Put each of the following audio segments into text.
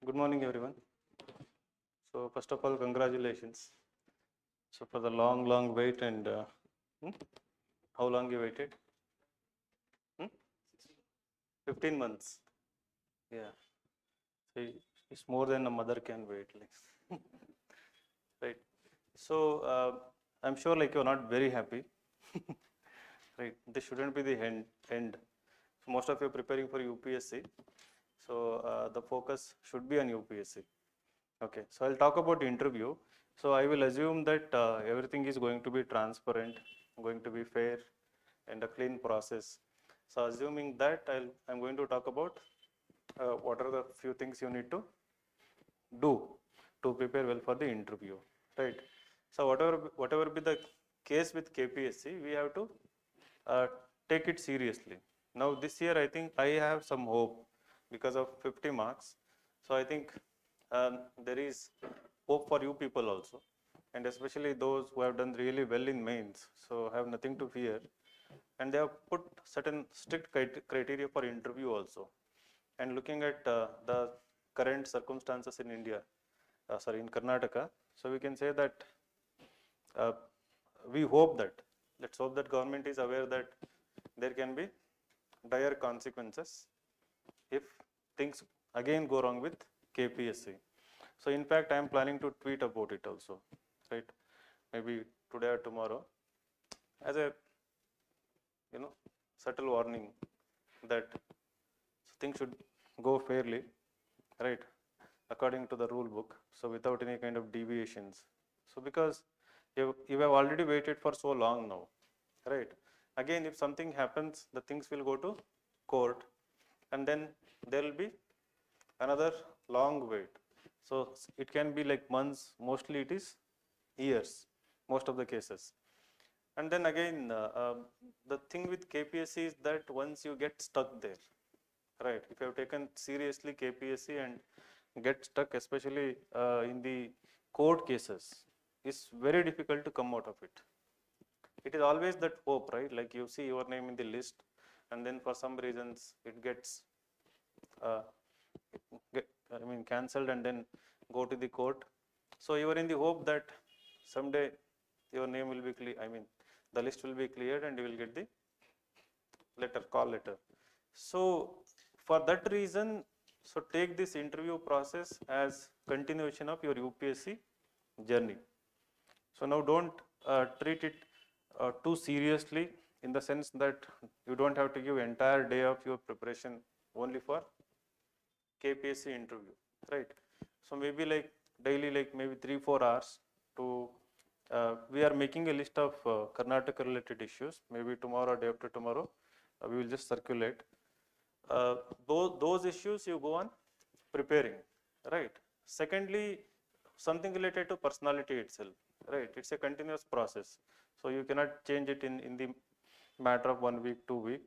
Good morning, everyone. So, first of all, congratulations. So, for the long wait and hmm, how long you waited? Hmm? 15 months. Yeah. So, it's more than a mother can wait. Like, right. So, I'm sure like you're not very happy. Right. This shouldn't be the end. So most of you are preparing for UPSC. So, the focus should be on UPSC. Okay, so I'll talk about interview. So I will assume that everything is going to be transparent, going to be fair, and a clean process. So assuming that, I'm going to talk about what are the few things you need to do to prepare well for the interview, right? So whatever be the case with KPSC, we have to uh, take it seriously. Now this year, I think I have some hope because of 50 marks. So I think there is hope for you people also, and especially those who have done really well in mains. So have nothing to fear, and they have put certain strict criteria for interview also. And looking at the current circumstances in India, in Karnataka, so we can say that uh, we hope that, let's hope that government is aware that there can be dire consequences if things again go wrong with KPSC. So in fact, I am planning to tweet about it also, right? Maybe today or tomorrow, as a subtle warning that things should go fairly, right, according to the rule book. So without any kind of deviations. So because you have already waited for so long now, right? Again, if something happens, the things will go to court, and then there will be another long wait. So it can be like months, mostly it is years, most of the cases. And then again, the thing with KPSC is that once you get stuck there, right? If you have taken seriously KPSC and get stuck, especially in the court cases, it's very difficult to come out of it. It is always that hope, right? Like you see your name in the list, and then for some reasons it gets, uh, cancelled, and then go to the court. So you are in the hope that someday your name will be clear. The list will be cleared, and you will get the call letter. So for that reason, so take this interview process as continuation of your UPSC journey. So now don't treat it too seriously, in the sense that you don't have to give entire day of your preparation only for KPSC interview, right? So maybe like daily, like maybe 3-4 hours to. We are making a list of Karnataka related issues. Maybe tomorrow or day after tomorrow, we will just circulate. Those issues you go on preparing, right? Secondly, something related to personality itself, right? It's a continuous process, so you cannot change it in the matter of 1 week, 2 week.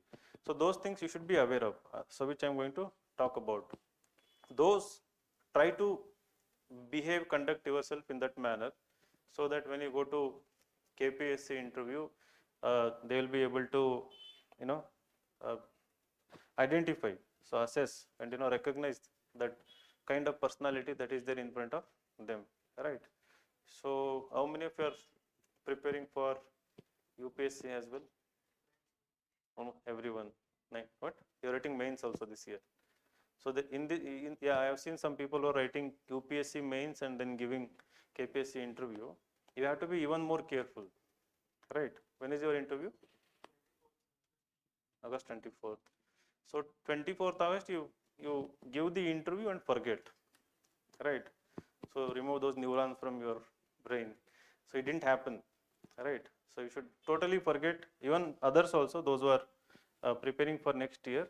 So those things you should be aware of, so which I'm going to talk about. Those, try to conduct yourself in that manner, so that when you go to KPSC interview, they will be able to, you know, uh, identify, so assess, and recognize that kind of personality that is there in front of them, right? So how many of you are preparing for UPSC as well? Everyone. What? You're writing mains also this year. So yeah, I have seen some people who are writing UPSC mains and then giving KPSC interview. You have to be even more careful, right? When is your interview? August 24th. So 24th August, you give the interview and forget, right? So remove those neurons from your brain. So it didn't happen, right? So you should totally forget. Even others also, those who are preparing for next year.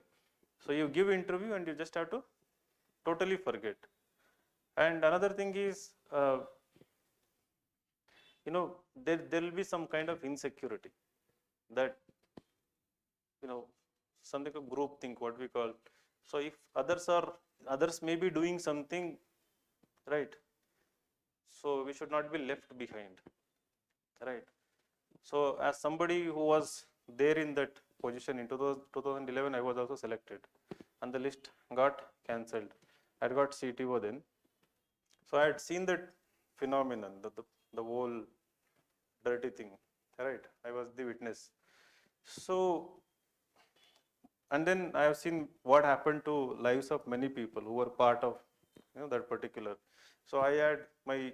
So you give interview and you just have to totally forget. And another thing is, there will be some kind of insecurity that, something of group think, what we call. So if others may be doing something, right? So we should not be left behind, right? So as somebody who was there in that position in 2011, I was also selected, and the list got cancelled. I had got CTO then. So I had seen that phenomenon, the whole dirty thing, right? I was the witness. So, and then I have seen what happened to lives of many people who were part of that particular. So I had my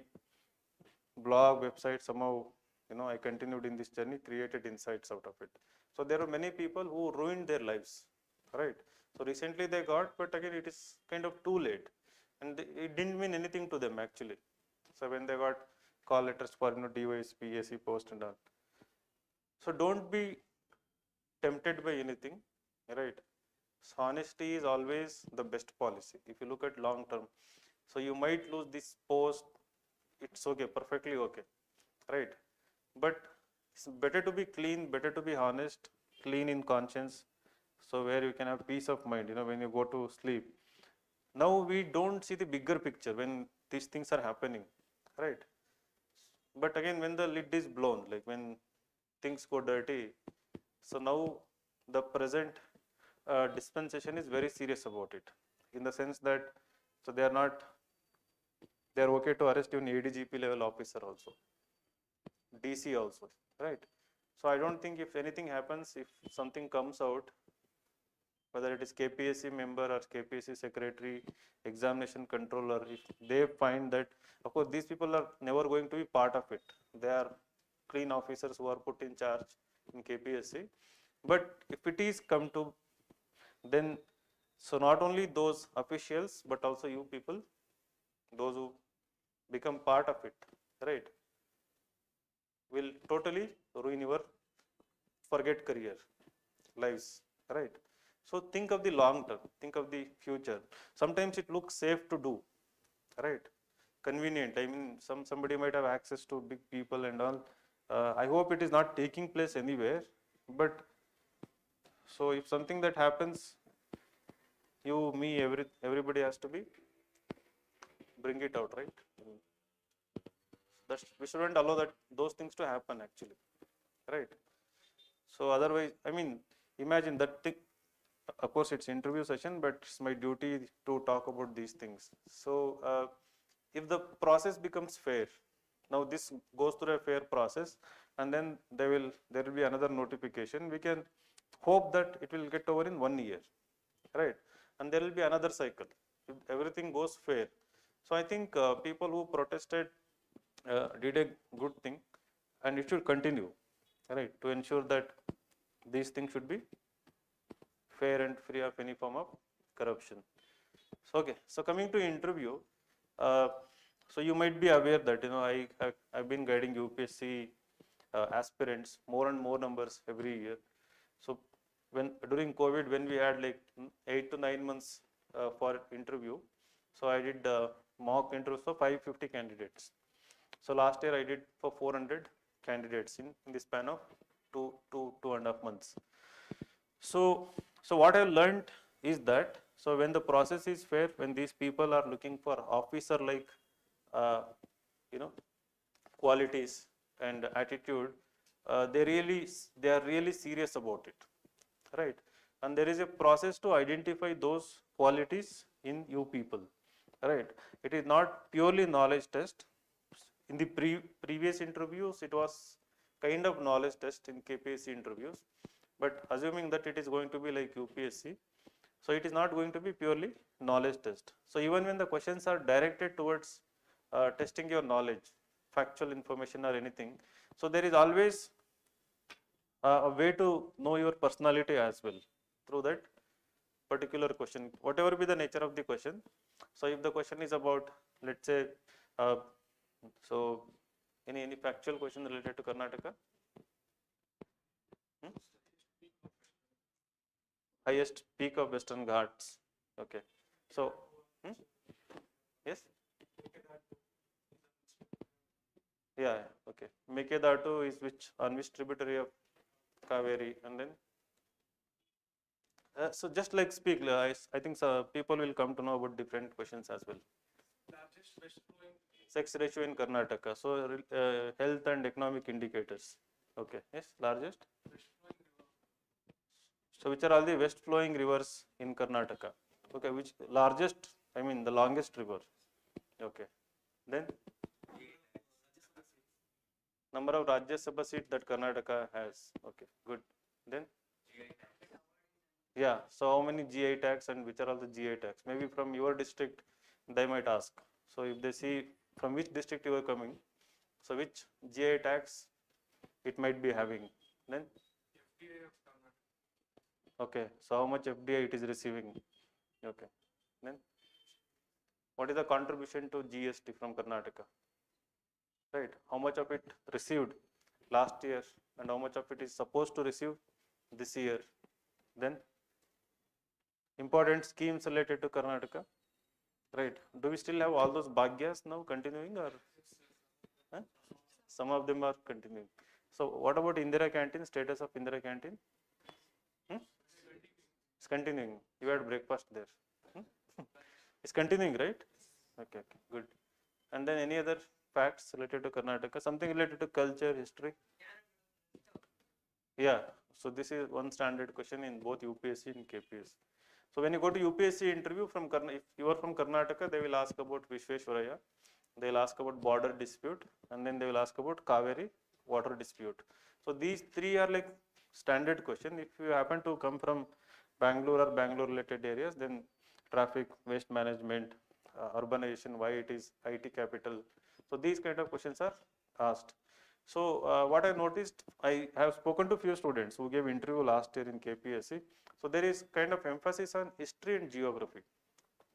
blog, website, somehow I continued in this journey, created insights out of it. So there are many people who ruined their lives, right? So recently they got, but again it is kind of too late, and it didn't mean anything to them actually. So when they got call letters for DYS, PSC post and all. So don't be tempted by anything, right? So honesty is always the best policy. If you look at long term, so you might lose this post, it's okay, perfectly okay, right? But it's better to be clean, better to be honest, clean in conscience, so where you can have peace of mind, when you go to sleep. Now we don't see the bigger picture when these things are happening, right? But again, when the lid is blown, like when things go dirty, so now the present dispensation is very serious about it, in the sense that, so they are okay to arrest even ADGP level officer also, DC also, right? So I don't think if anything happens, if something comes out, whether it is KPSC member or KPSC secretary, examination controller, if they find that, of course, these people are never going to be part of it. They are clean officers who are put in charge in KPSC. But if it is come to, then, so not only those officials, but also you people, those who become part of it, right, will totally ruin your forget career, lives, right? So think of the long term, think of the future. Sometimes it looks safe to do, right? Convenient. I mean, somebody might have access to big people and all. I hope it is not taking place anywhere. But so if something that happens, you, me, everybody has to be bring it out, right? We shouldn't allow that those things to happen actually, right? So otherwise, I mean, imagine that thing. Of course, it's interview session, but it's my duty to talk about these things. So if the process becomes fair, now this goes through a fair process, and then there will be another notification. We can hope that it will get over in 1 year, right? And there will be another cycle if everything goes fair. So I think people who protested did a good thing, and it should continue, right, to ensure that these things should be fair and free of any form of corruption. So, okay, so coming to interview, uh, so you might be aware that I've been guiding UPSC aspirants, more and more numbers every year. So when during COVID, when we had like 8 to 9 months for interview, so I did mock interviews for 550 candidates. So last year I did for 400 candidates in the span of two and a half months. So what I learned is that, so when the process is fair, when these people are looking for officer like uh, qualities and attitude, they are really serious about it, right? And there is a process to identify those qualities in you people, right? It is not purely knowledge test. In the previous interviews, it was kind of knowledge test in KPSC interviews, but assuming that it is going to be like UPSC, so it is not going to be purely knowledge test. So even when the questions are directed towards testing your knowledge, factual information or anything, so there is always a way to know your personality as well through that particular question, whatever be the nature of the question. So if the question is about, let's say, uh, so any factual question related to Karnataka? Hmm? Highest peak of Western Ghats. Okay. So, yes? Yeah, okay. Mekedatu is which tributary of Kaveri, and then so just like speak, I think people will come to know about different questions as well. Sex ratio in Karnataka. So health and economic indicators. Okay. Yes, largest. So which are all the west flowing rivers in Karnataka? Okay, which largest I mean the longest river. Okay. Then number of Rajya Sabha seats that Karnataka has. Okay, good. Then yeah. So how many GI tags and which are all the GI tags? Maybe from your district they might ask. So if they see from which district you are coming, so which GI tags it might be having. Then okay. So how much FDI it is receiving? Okay. Then what is the contribution to GST from Karnataka? Right. How much of it received last year and how much of it is supposed to receive this year? Then important schemes related to Karnataka. Right. Do we still have all those bhagyas now continuing or huh? Some of them are continuing. So what about Indira canteen, status of Indira canteen? Hmm? It's continuing. You had breakfast there. Hmm? It's continuing, right? Okay, okay, good. And then any other facts related to Karnataka? Something related to culture, history? Yeah. So this is one standard question in both UPSC and KPSC. So when you go to UPSC interview from if you are from Karnataka, they will ask about Vishveshwaraya. They will ask about border dispute, and then they will ask about Kaveri water dispute. So these three are like standard question. If you happen to come from Bangalore or Bangalore related areas, then traffic, waste management, urbanization, why it is IT capital. So these kind of questions are asked. So what I noticed, I have spoken to few students who gave interview last year in KPSC. So there is kind of emphasis on history and geography,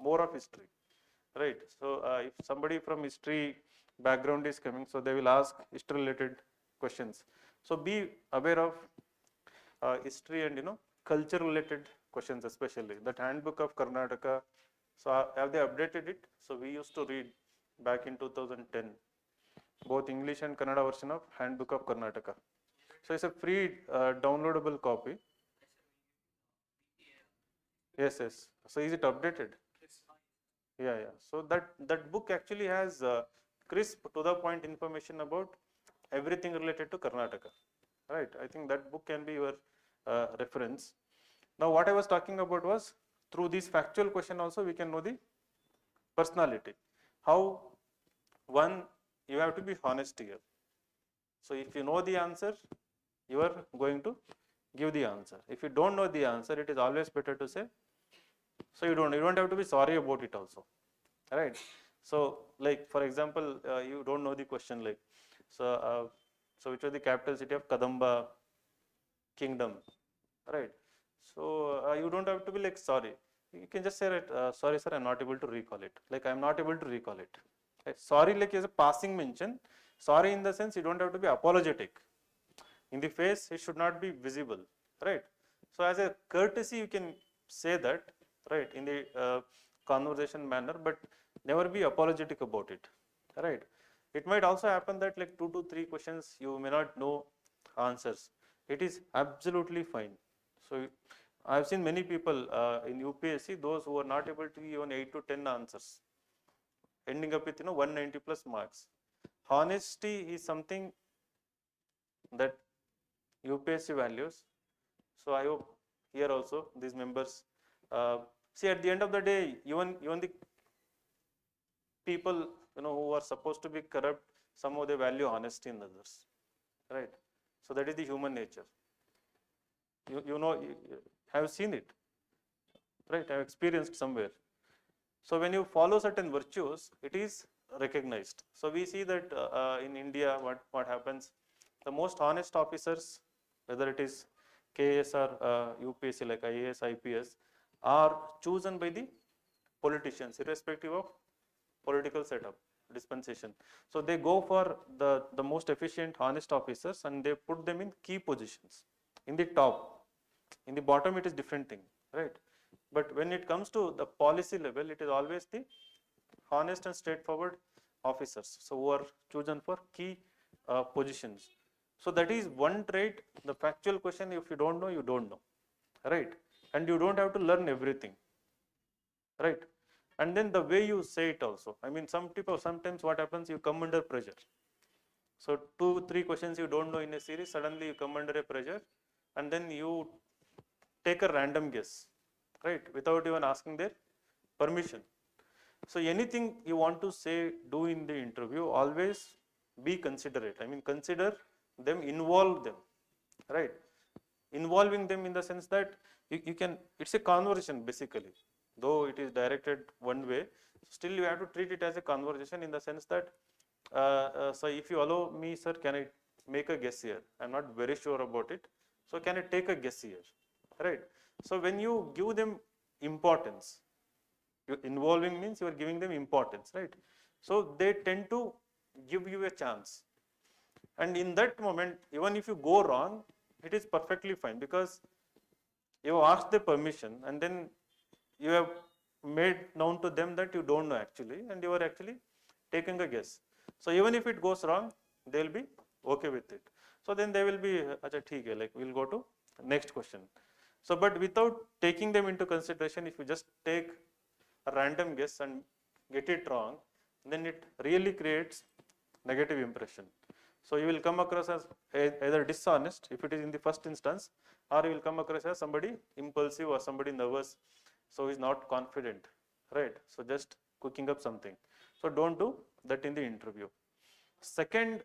more of history, right? So if somebody from history background is coming, so they will ask history related questions. So be aware of history and culture related questions, especially that handbook of Karnataka. So have they updated it? So we used to read back in 2010 both English and Kannada version of handbook of Karnataka. So it's a free downloadable copy. Yes, yes. So is it updated? Yeah, yeah. So that book actually has crisp to the point information about everything related to Karnataka, right? I think that book can be your reference. Now what I was talking about was through this factual question also we can know the personality. How one, you have to be honest here. So if you know the answer, you are going to give the answer. If you don't know the answer, it is always better to say. So you don't have to be sorry about it also, right? So like for example, you don't know the question like, so which was the capital city of Kadamba kingdom, right? So you don't have to be like sorry. You can just say that sorry sir, I'm not able to recall it. Like I'm not able to recall it. Right? Sorry like is a passing mention. Sorry in the sense you don't have to be apologetic. In the face, it should not be visible, right? So as a courtesy, you can say that, right, in the conversation manner, but never be apologetic about it, right? It might also happen that like 2 to 3 questions you may not know answers. It is absolutely fine. So I have seen many people in UPSC, those who are not able to give even 8 to 10 answers, ending up with 190 plus marks. Honesty is something that UPSC values. So I hope here also these members see at the end of the day, even the people who are supposed to be corrupt, somehow they value honesty in others, right? So that is the human nature. You have seen it, right? I have experienced somewhere. So when you follow certain virtues, it is recognized. So we see that in India, what happens, the most honest officers, whether it is KAS or UPSC like IAS, IPS, are chosen by the politicians, irrespective of political setup, dispensation. So they go for the most efficient, honest officers and they put them in key positions, in the top. In the bottom, it is different thing, right? But when it comes to the policy level, it is always the honest and straightforward officers, so who are chosen for key positions. So that is one trait. The factual question, if you don't know, you don't know, right? And you don't have to learn everything, right? And then the way you say it also. I mean, some people, sometimes what happens, you come under pressure. So 2, 3 questions you don't know in a series, suddenly you come under a pressure and then you take a random guess, right? Without even asking their permission. So anything you want to say, do in the interview, always be considerate. I mean, consider them, involve them, right? Involving them in the sense that you can, it's a conversation basically, though it is directed one way, still you have to treat it as a conversation in the sense that, so if you allow me, sir, can I make a guess here? I'm not very sure about it. So can I take a guess here, right? So when you give them importance, involving means you are giving them importance, right? So they tend to give you a chance. And in that moment, even if you go wrong, it is perfectly fine, because you have asked the permission and then you have made known to them that you don't know actually, and you are actually taking a guess. So even if it goes wrong, they will be okay with it. So then they will be, acha, theek hai, like we'll go to next question. So but without taking them into consideration, if you just take a random guess and get it wrong, then it really creates negative impression. So you will come across as either dishonest if it is in the first instance, or you will come across as somebody impulsive or somebody nervous, so is not confident, right? So just cooking up something. So don't do that in the interview. Second,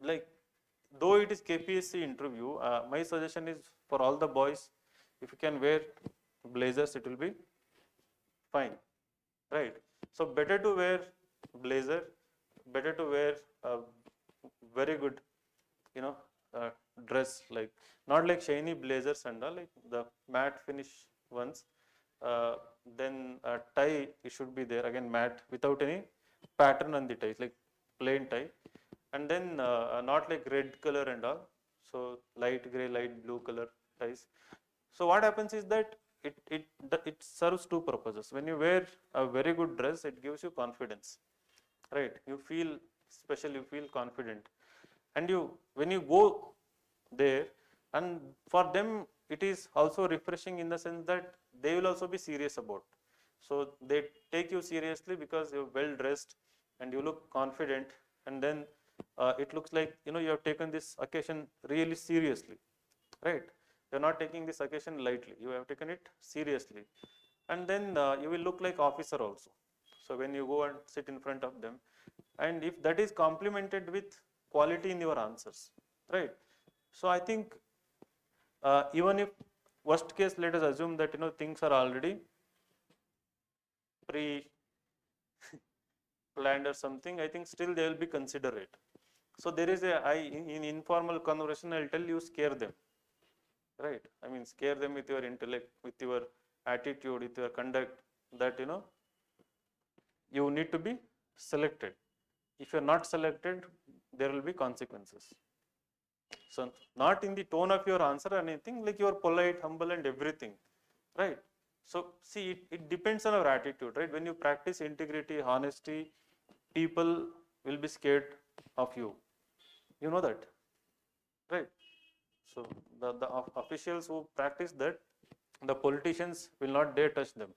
like though it is KPSC interview, my suggestion is for all the boys, if you can wear blazers, it will be fine, right? So better to wear blazer, better to wear a very good, you know, dress, like not like shiny blazers and all, like the matte finish ones. Then a tie, it should be there again, matte, without any pattern on the ties, like plain tie. And then not like red color and all, so light gray, light blue color ties. So what happens is that it serves two purposes. When you wear a very good dress, it gives you confidence, right? You feel special, you feel confident, and you, when you go there, and for them it is also refreshing in the sense that they will also be serious about. So they take you seriously because you're well dressed and you look confident, and then it looks like, you know, you have taken this occasion really seriously, right? You're not taking this occasion lightly, you have taken it seriously. And then you will look like officer also. So when you go and sit in front of them, and if that is complemented with quality in your answers, right? So I think even if worst case, let us assume that, you know, things are already pre planned or something, I think still they will be considerate. So there is in informal conversation, I'll tell you, scare them, right? I mean, scare them with your intellect, with your attitude, with your conduct, that, you know, you need to be selected. If you're not selected, there will be consequences. So not in the tone of your answer or anything, like you are polite, humble and everything, right? So see, it depends on our attitude, right? When you practice integrity, honesty, people will be scared of you. You know that, right? So the officials who practice that, the politicians will not dare touch them.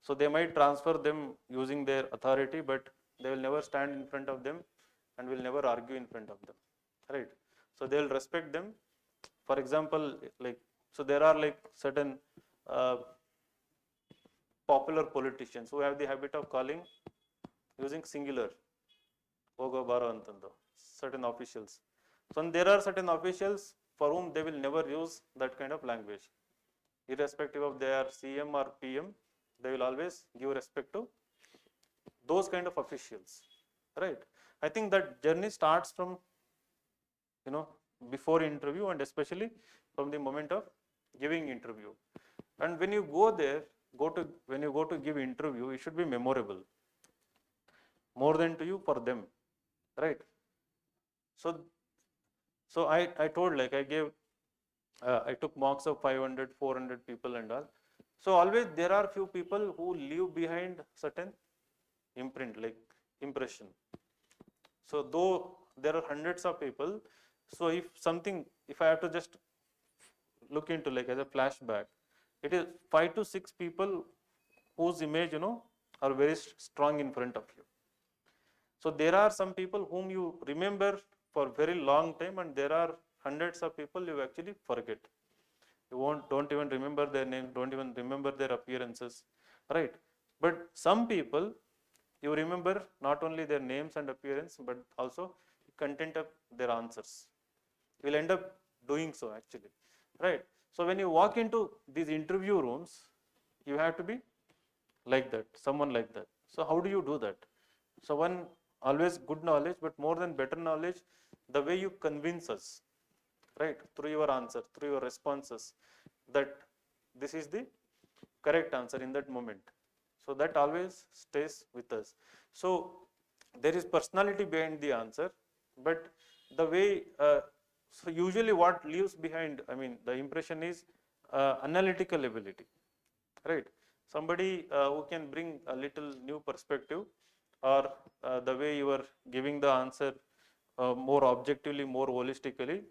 So they might transfer them using their authority, but they will never stand in front of them and will never argue in front of them, right? So they will respect them. For example, like, so there are like certain popular politicians who have the habit of calling using singular, hogo baro antando, certain officials. So there are certain officials for whom they will never use that kind of language, irrespective of their CM or PM. They will always give respect to those kind of officials, right? I think that journey starts from, you know, before interview, and especially from the moment of giving interview. And when you go there, when you go to give interview, it should be memorable, more than to you, for them, right? So I told, like I gave, I took mocks of 500, 400 people and all. So always there are few people who leave behind certain imprint, like impression. So though there are hundreds of people, so if I have to just look into, like as a flashback, it is 5 to 6 people whose image, you know, are very strong in front of you. So there are some people whom you remember for very long time, and there are hundreds of people you actually forget. You don't even remember their name, don't even remember their appearances. right? But some people, you remember not only their names and appearance, but also content of their answers. You will end up doing so actually, right? So when you walk into these interview rooms, you have to be like that, someone like that. So how do you do that? So one, always good knowledge, but more than better knowledge, the way you convince us, right, through your answer, through your responses, that this is the correct answer in that moment. So that always stays with us. So there is personality behind the answer, but the way, so usually what leaves behind, I mean, the impression is analytical ability, right? Somebody who can bring a little new perspective, or the way you are giving the answer more objectively, more holistically.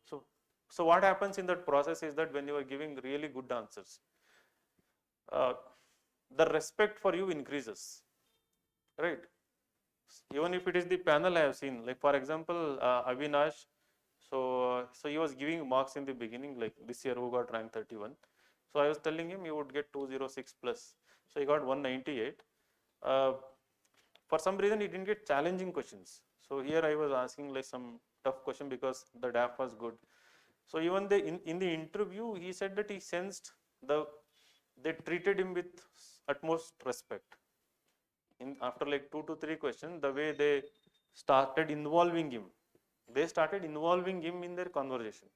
So, so what happens in that process is that when you are giving really good answers, uh, the respect for you increases, right? Even if it is the panel I have seen, like for example, Avinash, so he was giving marks in the beginning, like this year who got rank 31. So I was telling him you would get 206 plus. So he got 198. For some reason he didn't get challenging questions. So here I was asking like some tough question because the DAF was good. So even in the interview, he said that he sensed they treated him with utmost respect. After like 2 to 3 questions, the way they started involving him, in their conversation,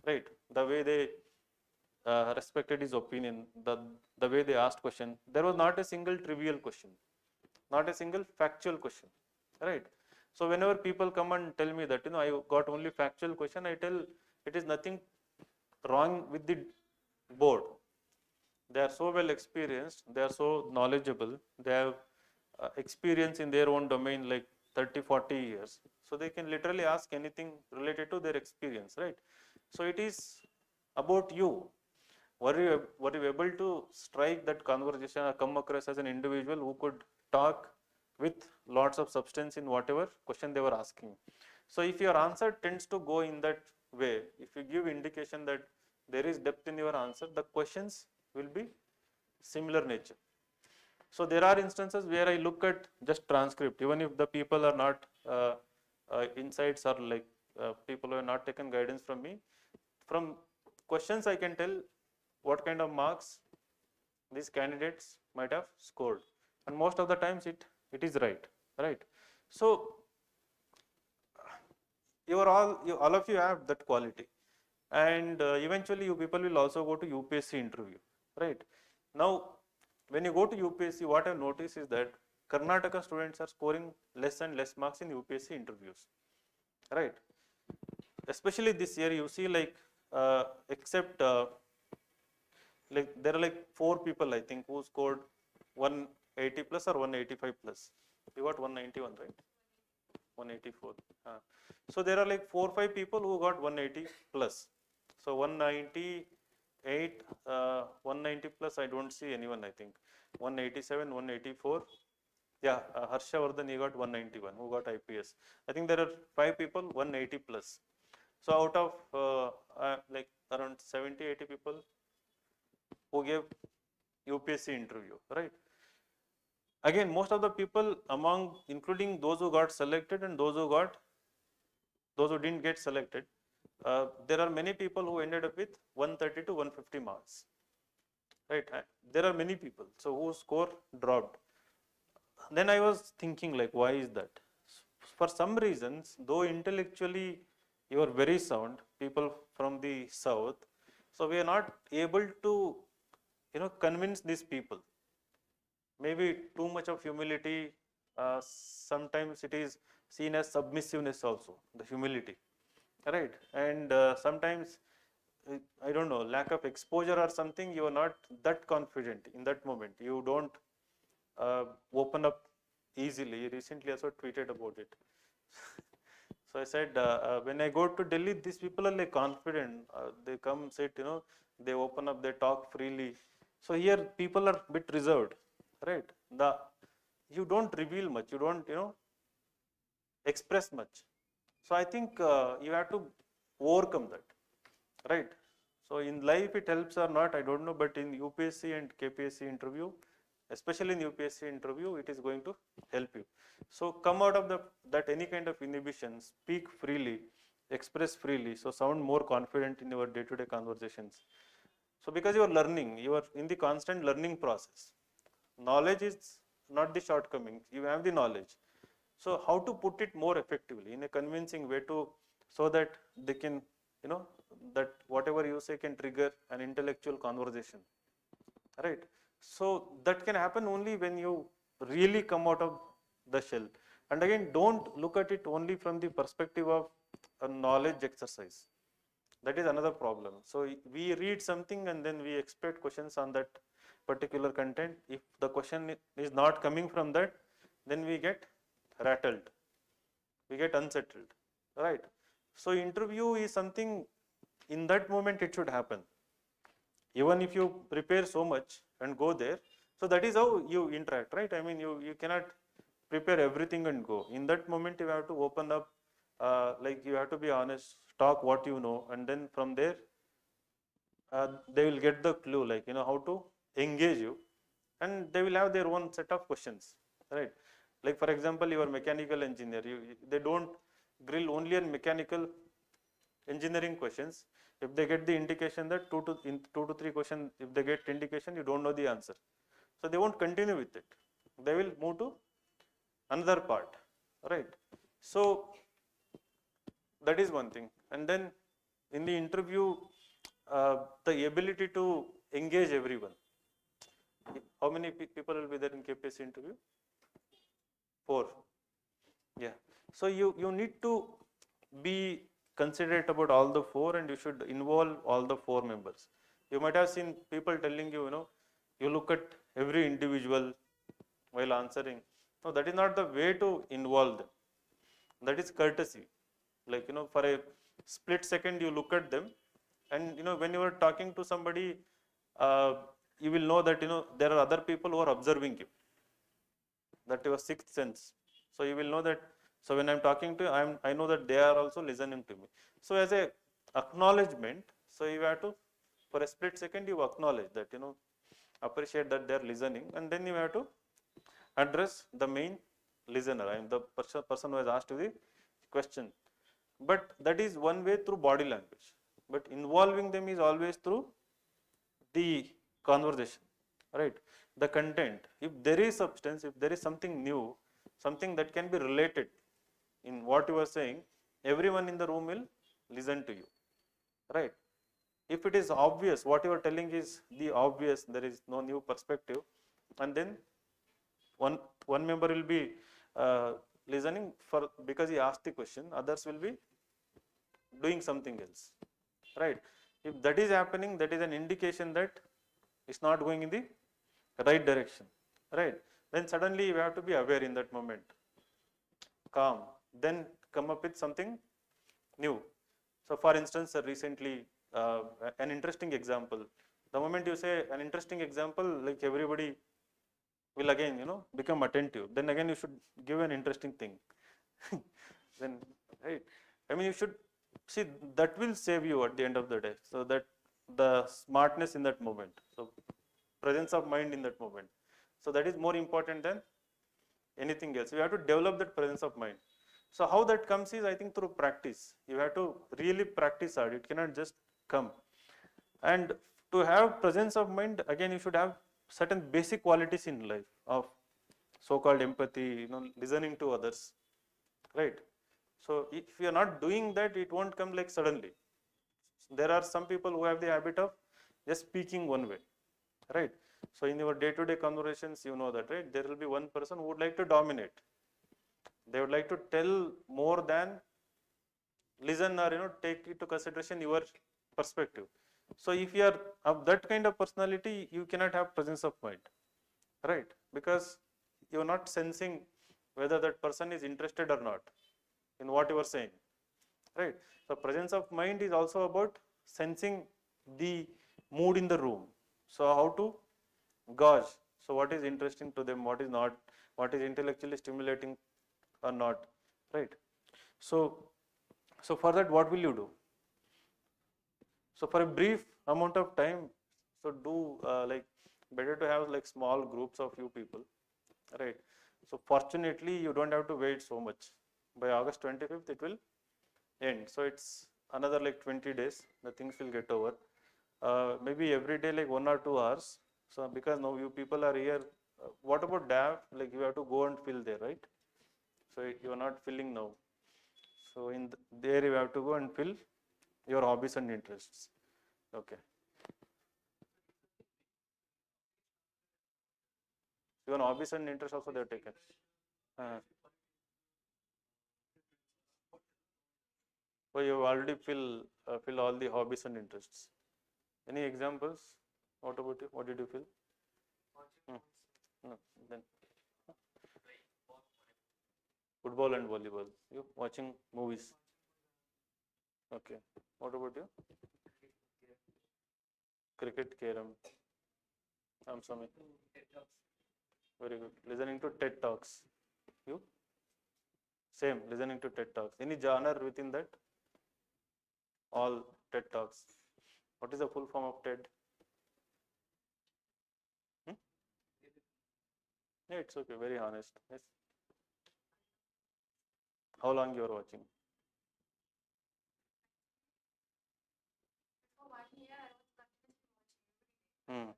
right? The way they respected his opinion, the way they asked question. There was not a single trivial question, not a single factual question, right? So whenever people come and tell me that, I got only factual question, I tell it is nothing wrong with the board. They are so well experienced, they are so knowledgeable, they have experience in their own domain like 30-40 years, so they can literally ask anything related to their experience, right? So it is about you. Were you able to strike that conversation or come across as an individual who could talk with lots of substance in whatever question they were asking? So if your answer tends to go in that way, if you give indication that there is depth in your answer, the questions will be similar nature. So there are instances where I look at just transcript, even if the people are not insights, or like people who have not taken guidance from me. From questions I can tell what kind of marks these candidates might have scored, and most of the times it is right. So all of you have that quality, and eventually you people will also go to UPSC interview, right? Now when you go to UPSC, what I've noticed is that Karnataka students are scoring less and less marks in UPSC interviews, right? Especially this year, you see like except like there are like 4 people I think who scored 180 plus or 185 plus. You got 191, right? 184. So there are like 4-5 people who got 180 plus. So 198, 190 plus, I don't see anyone, I think. 187, 184. Yeah, Harshavardhan, he got 191, who got IPS. I think there are 5 people, 180 plus. So out of like around 70-80 people who gave UPSC interview, right? Again, most of the people among, including those who got selected and those who didn't get selected, there are many people who ended up with 130 to 150 marks, right? There are many people, so whose score dropped. Then I was thinking like, why is that? For some reasons, though intellectually you are very sound, people from the south, so we are not able to, convince these people. Maybe too much of humility, sometimes it is seen as submissiveness also, the humility, right? And sometimes, I don't know, lack of exposure or something, you are not that confident in that moment. You don't open up easily. Recently also tweeted about it. So I said, when I go to Delhi, these people are like confident. They come, sit, they open up, they talk freely. So here people are a bit reserved, right? You don't reveal much, you don't, express much. So I think you have to overcome that, right? So in life it helps or not, I don't know, but in UPSC and KPSC interview, especially in UPSC interview, it is going to help you. So come out of that any kind of inhibition, speak freely, express freely, so sound more confident in your day-to-day conversations. So because you are learning, you are in the constant learning process. Knowledge is not the shortcoming, you have the knowledge. So how to put it more effectively in a convincing way to, so that they can, that whatever you say can trigger an intellectual conversation, right? So that can happen only when you really come out of the shell. And again, don't look at it only from the perspective of a knowledge exercise. That is another problem. So we read something and then we expect questions on that particular content. If the question is not coming from that, then we get rattled, we get unsettled, right? So interview is something, in that moment it should happen. Even if you prepare so much and go there, so that is how you interact, right? I mean, you cannot prepare everything and go. In that moment, you have to open up, like you have to be honest, talk what you know, and then from there, they will get the clue, like, how to engage you, and they will have their own set of questions, right? Like, for example, you are mechanical engineer, they don't grill only on mechanical engineering questions. If they get the indication that in 2 to 3 questions, if they get indication you don't know the answer, so they won't continue with it. They will move to another part, right? So that is one thing. And then in the interview, the ability to engage everyone. How many people will be there in KPSC interview? 4. Yeah. So you need to be considerate about all the 4, and you should involve all the 4 members. You might have seen people telling you, you look at every individual while answering. No, that is not the way to involve them. That is courtesy. Like, for a split second you look at them, and when you are talking to somebody, you will know that there are other people who are observing you. That your sixth sense. So you will know that. So when I'm talking to you, I know that they are also listening to me. So as a acknowledgement, so you have to, for a split second, you acknowledge that, appreciate that they are listening, and then you have to address the main listener. I am the person who has asked you the question. But that is one way, through body language. But involving them is always through the conversation, right? The content. If there is substance, if there is something new, something that can be related in what you are saying, everyone in the room will listen to you, right? If it is obvious, what you are telling is the obvious, there is no new perspective, and then one member will be listening for because he asked the question, others will be doing something else, right? If that is happening, that is an indication that it's not going in the right direction, right? Then suddenly you have to be aware in that moment, calm, then come up with something new. So for instance, recently, an interesting example, the moment you say an interesting example, like everybody will again, become attentive. Then again you should give an interesting thing. Then, right? I mean, you should see, that will save you at the end of the day. So that the smartness in that moment, so presence of mind in that moment. So that is more important than anything else. You have to develop that presence of mind. So how that comes is, I think, through practice. You have to really practice hard. It cannot just come. And to have presence of mind, again, you should have certain basic qualities in life of so-called empathy, listening to others, right? So if you are not doing that, it won't come like suddenly. There are some people who have the habit of just speaking one way, right? So in your day-to-day conversations, you know that, right? There will be one person who would like to dominate. They would like to tell more than listen, or take into consideration your perspective. So if you are of that kind of personality, you cannot have presence of mind, right? Because you are not sensing whether that person is interested or not in what you are saying, right? So presence of mind is also about sensing the mood in the room. So how to gauge, so what is interesting to them, what is not, what is intellectually stimulating or not, right? So for that, what will you do? So for a brief amount of time, so do like Better to have like small groups of few people, right? So fortunately, you don't have to wait so much. By August 25th, it will end. So it's another like 20 days, the things will get over. Maybe every day like 1 or 2 hours. So because now you people are here, what about DAV? Like you have to go and fill there, right? So you are not filling now. So there you have to go and fill your hobbies and interests. Okay. Your hobbies and interests also they have taken. So you already fill all the hobbies and interests. Any examples? What about you? What did you fill? Hmm. No. Then football and volleyball. You watching movies. Okay. What about you? Cricket, carom. I'm sorry. Very good. Listening to TED Talks. You? Same. Listening to TED Talks. Any genre within that? All TED Talks. What is the full form of TED? Hmm? Yeah, it's okay. Very honest. Yes. How long you are watching? Hmm.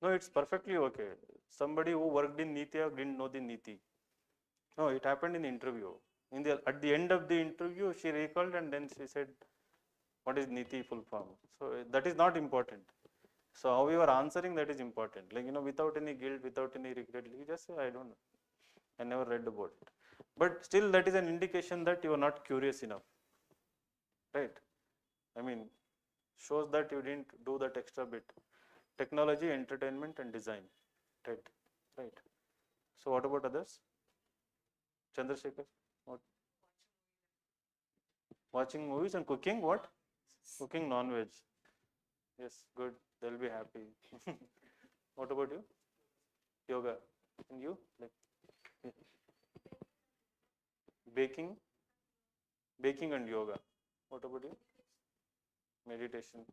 No, it's perfectly okay. Somebody who worked in Niti didn't know the Niti. No, it happened in the interview. At the end of the interview, she recalled and then she said, "What is Niti full form?" So that is not important. So how you are answering, that is important. Like without any guilt, without any regret, you just say, "I don't know. I never read about it." But still, that is an indication that you are not curious enough, right? I mean, shows that you didn't do that extra bit. Technology, entertainment, and design, right? Right. So what about others? Chandrasekhar, what? Watching movies and cooking. What? Cooking non-veg. Yes, good. They'll be happy. What about you? Yoga. And you? Like baking, baking and yoga. What about you? Meditation.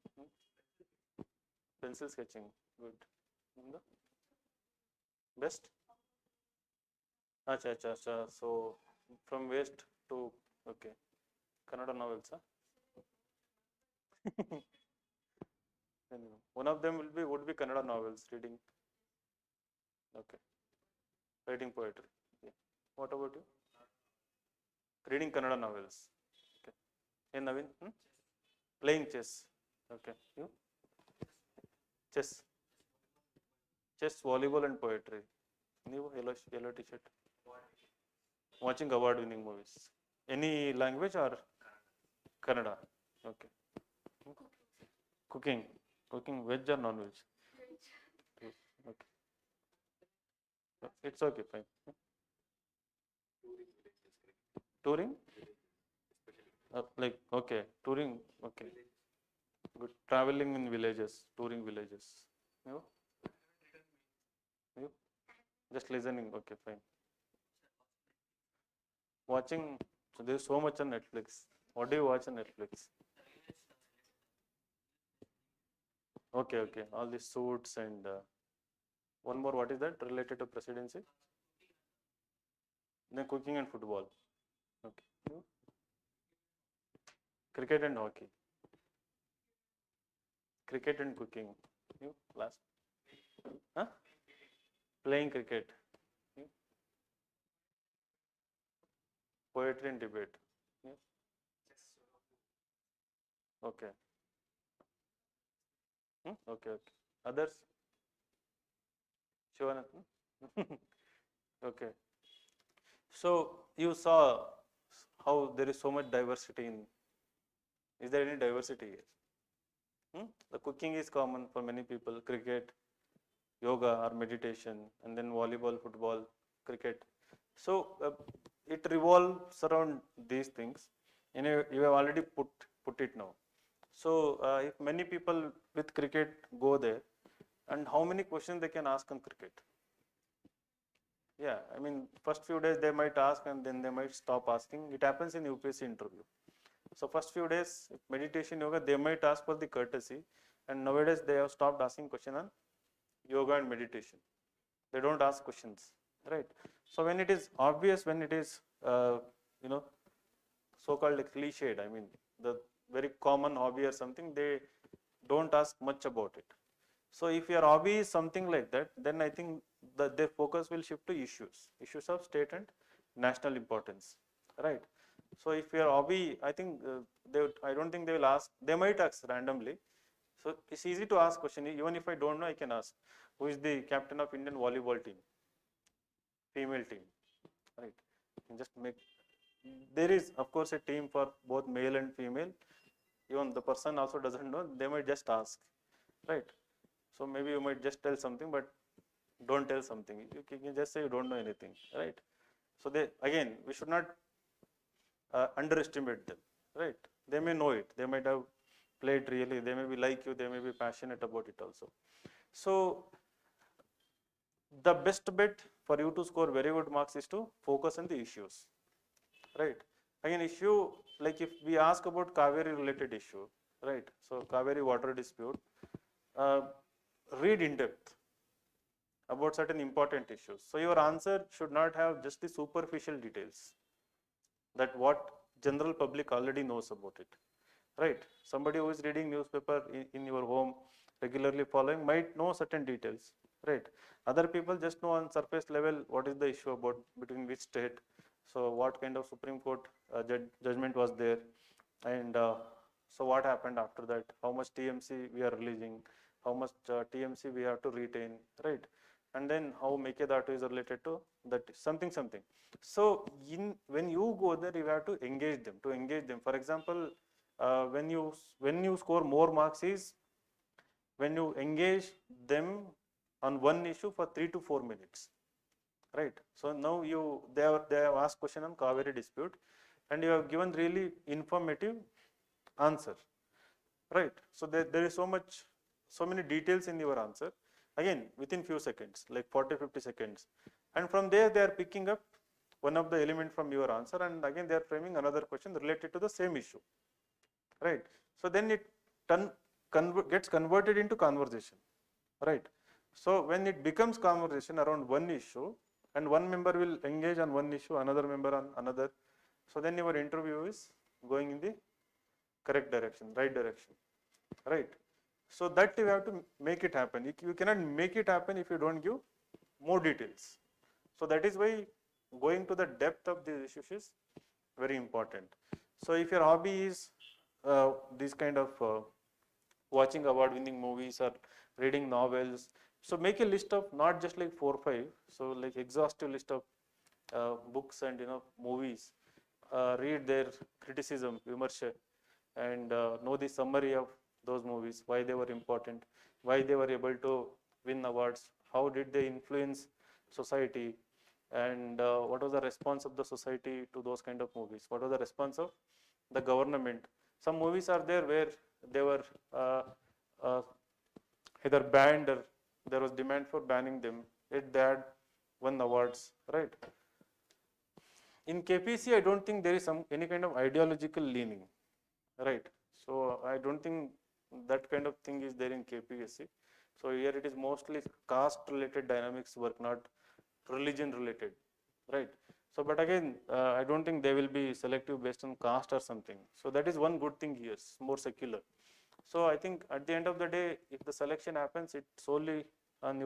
Pencil sketching. Good. And the best? Acha, acha, acha. So from waste to okay. Kannada novels, huh? One of them would be Kannada novels, reading. Okay. Writing poetry. Yeah. What about you? Reading Kannada novels. Okay. Hey Naveen? Playing chess. Okay. You? Chess. Chess, volleyball, and poetry. New yellow t-shirt. Watching award-winning movies. Any language or Kannada? Okay. Cooking. Cooking veg or non-veg? Okay. It's okay, fine. Touring? Like, okay. Touring. Okay. Good. Traveling in villages. Touring villages. You? You? Just listening. Okay, fine. Watching. So there's so much on Netflix. What do you watch on Netflix? Okay, okay. All these suits and one more. What is that related to presidency? Then cooking and football. Okay. You? Cricket and hockey. Cricket and cooking. You? Last. Huh? Playing cricket. You? Poetry and debate. You? Okay. Okay, okay. Others? Shivanathan? Okay. So you saw how there is so much diversity in. Is there any diversity here? The cooking is common for many people. Cricket, yoga or meditation, and then volleyball, football, cricket. So it revolves around these things, and you have already put it now. So if many people with cricket go there, and how many questions they can ask on cricket? Yeah, I mean, first few days they might ask and then they might stop asking. It happens in UPSC interview. So first few days, meditation, yoga, they might ask for the courtesy, and nowadays they have stopped asking question on yoga and meditation. They don't ask questions, right? So when it is obvious, when it is, you know, so-called cliched, I mean, the very common hobby or something, they don't ask much about it. So if your hobby is something like that, then I think that their focus will shift to issues of state and national importance, right? So if your hobby, I think I don't think they will ask. They might ask randomly. So it's easy to ask question. Even if I don't know, I can ask. Who is the captain of Indian volleyball team? Female team, right? You just make. There is of course a team for both male and female. Even the person also doesn't know. They might just ask, right? So maybe you might just tell something, but don't tell something. You can just say you don't know anything, right? So they, again, we should not underestimate them, right? They may know it. They might have played really. They may be like you. They may be passionate about it also. So the best bet for you to score very good marks is to focus on the issues, right? Again, issue, like if we ask about Kaveri related issue, right? So Kaveri water dispute, uh, read in depth about certain important issues. So your answer should not have just the superficial details, that what general public already knows about it, right? Somebody who is reading newspaper in your home regularly following might know certain details, right? Other people just know on surface level what is the issue about between which state, so what kind of Supreme Court judgment was there, and so what happened after that, how much TMC we are releasing, how much TMC we have to retain, right? And then how Mekedatu is related to that something. So when you go there, you have to engage them. For example, when you score more marks is when you engage them on one issue for 3 to 4 minutes, right? So now they have asked question on Kaveri dispute, and you have given really informative answer, right? So there is so many details in your answer, again within few seconds, like 40-50 seconds, and from there they are picking up one of the element from your answer, and again they are framing another question related to the same issue, right? So then it gets converted into conversation, right? So when it becomes conversation around one issue, and one member will engage on one issue, another member on another, so then your interview is going in the correct direction, right direction, right? So that you have to make it happen. You cannot make it happen if you don't give more details. So that is why going to the depth of these issues is very important. So if your hobby is this kind of watching award-winning movies or reading novels, so make a list of not just like 4 or 5, so like exhaustive list of books and movies. Read their criticism, vimarsha, and know the summary of those movies, why they were important, why they were able to win awards, how did they influence society, and what was the response of the society to those kind of movies, what was the response of the government. Some movies are there where they were uh, either banned or there was demand for banning them, yet they had won awards, right? In KPSC, I don't think there is any kind of ideological leaning, right? So I don't think that kind of thing is there in KPSC. So here it is mostly caste related dynamics work, not religion related, right? So but again, I don't think they will be selective based on caste or something. So that is one good thing here, it's more secular. So I think at the end of the day, if the selection happens, it's solely on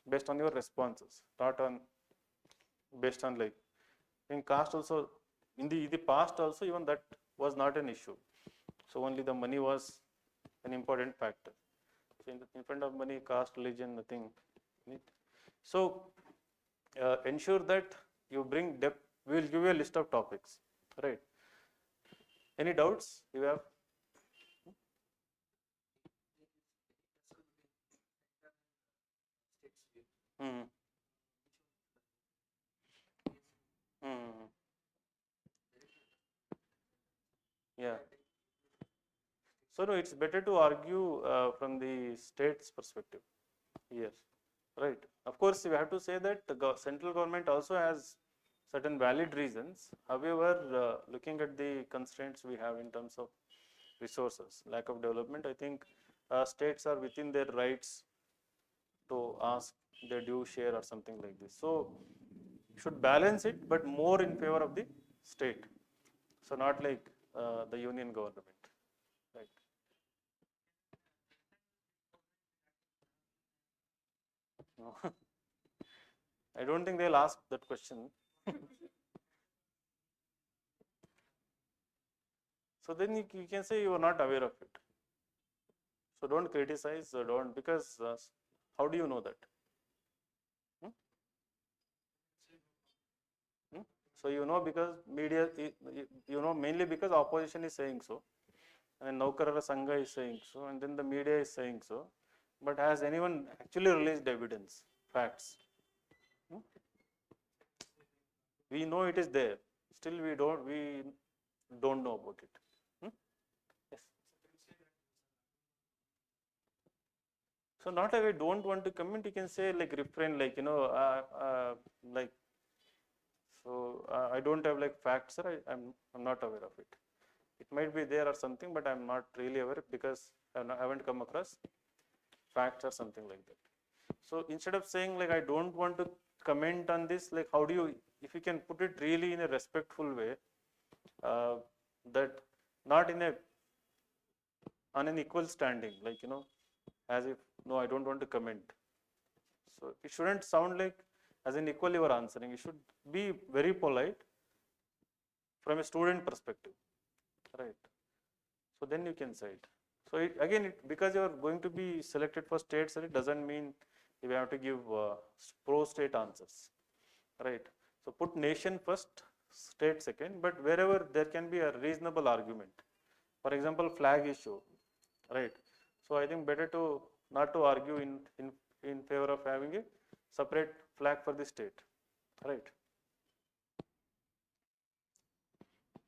based on your responses, not on based on like in caste also. In the past also, even that was not an issue. So only the money was an important factor. So in front of money, caste, religion, nothing. So ensure that you bring depth. We will give you a list of topics, right? Any doubts you have? Hmm. Hmm. Yeah. So no, it's better to argue from the state's perspective. Yes, right. Of course, we have to say that the central government also has certain valid reasons. However, looking at the constraints we have in terms of resources, lack of development, I think states are within their rights to ask their due share or something like this. So should balance it, but more in favor of the state. So not like the union government, right? No. I don't think they'll ask that question. So then you can say you are not aware of it. So don't criticize, don't, because how do you know that? Hmm? Hmm? So you know because media, you know mainly because opposition is saying so, and Naukarara Sangha is saying so, and then the media is saying so. But has anyone actually released evidence, facts? Hmm? We know it is there. Still, we don't know about it. Hmm? Yes. So not like I don't want to comment. You can say like refrain, like like. So I don't have like facts, sir. I'm not aware of it. It might be there or something, but I'm not really aware because I haven't come across facts or something like that. So instead of saying like I don't want to comment on this, like how do you, if you can put it really in a respectful way, uh, that not in a on an equal standing, like as if no, I don't want to comment. So it shouldn't sound like as an equal you are answering. You should be very polite from a student perspective, right? So then you can say it. So because you are going to be selected for state, it doesn't mean you have to give pro-state answers, right? So put nation first, state second, but wherever there can be a reasonable argument. For example, flag issue, right? So I think better to not to argue in favor of having a separate flag for the state, right?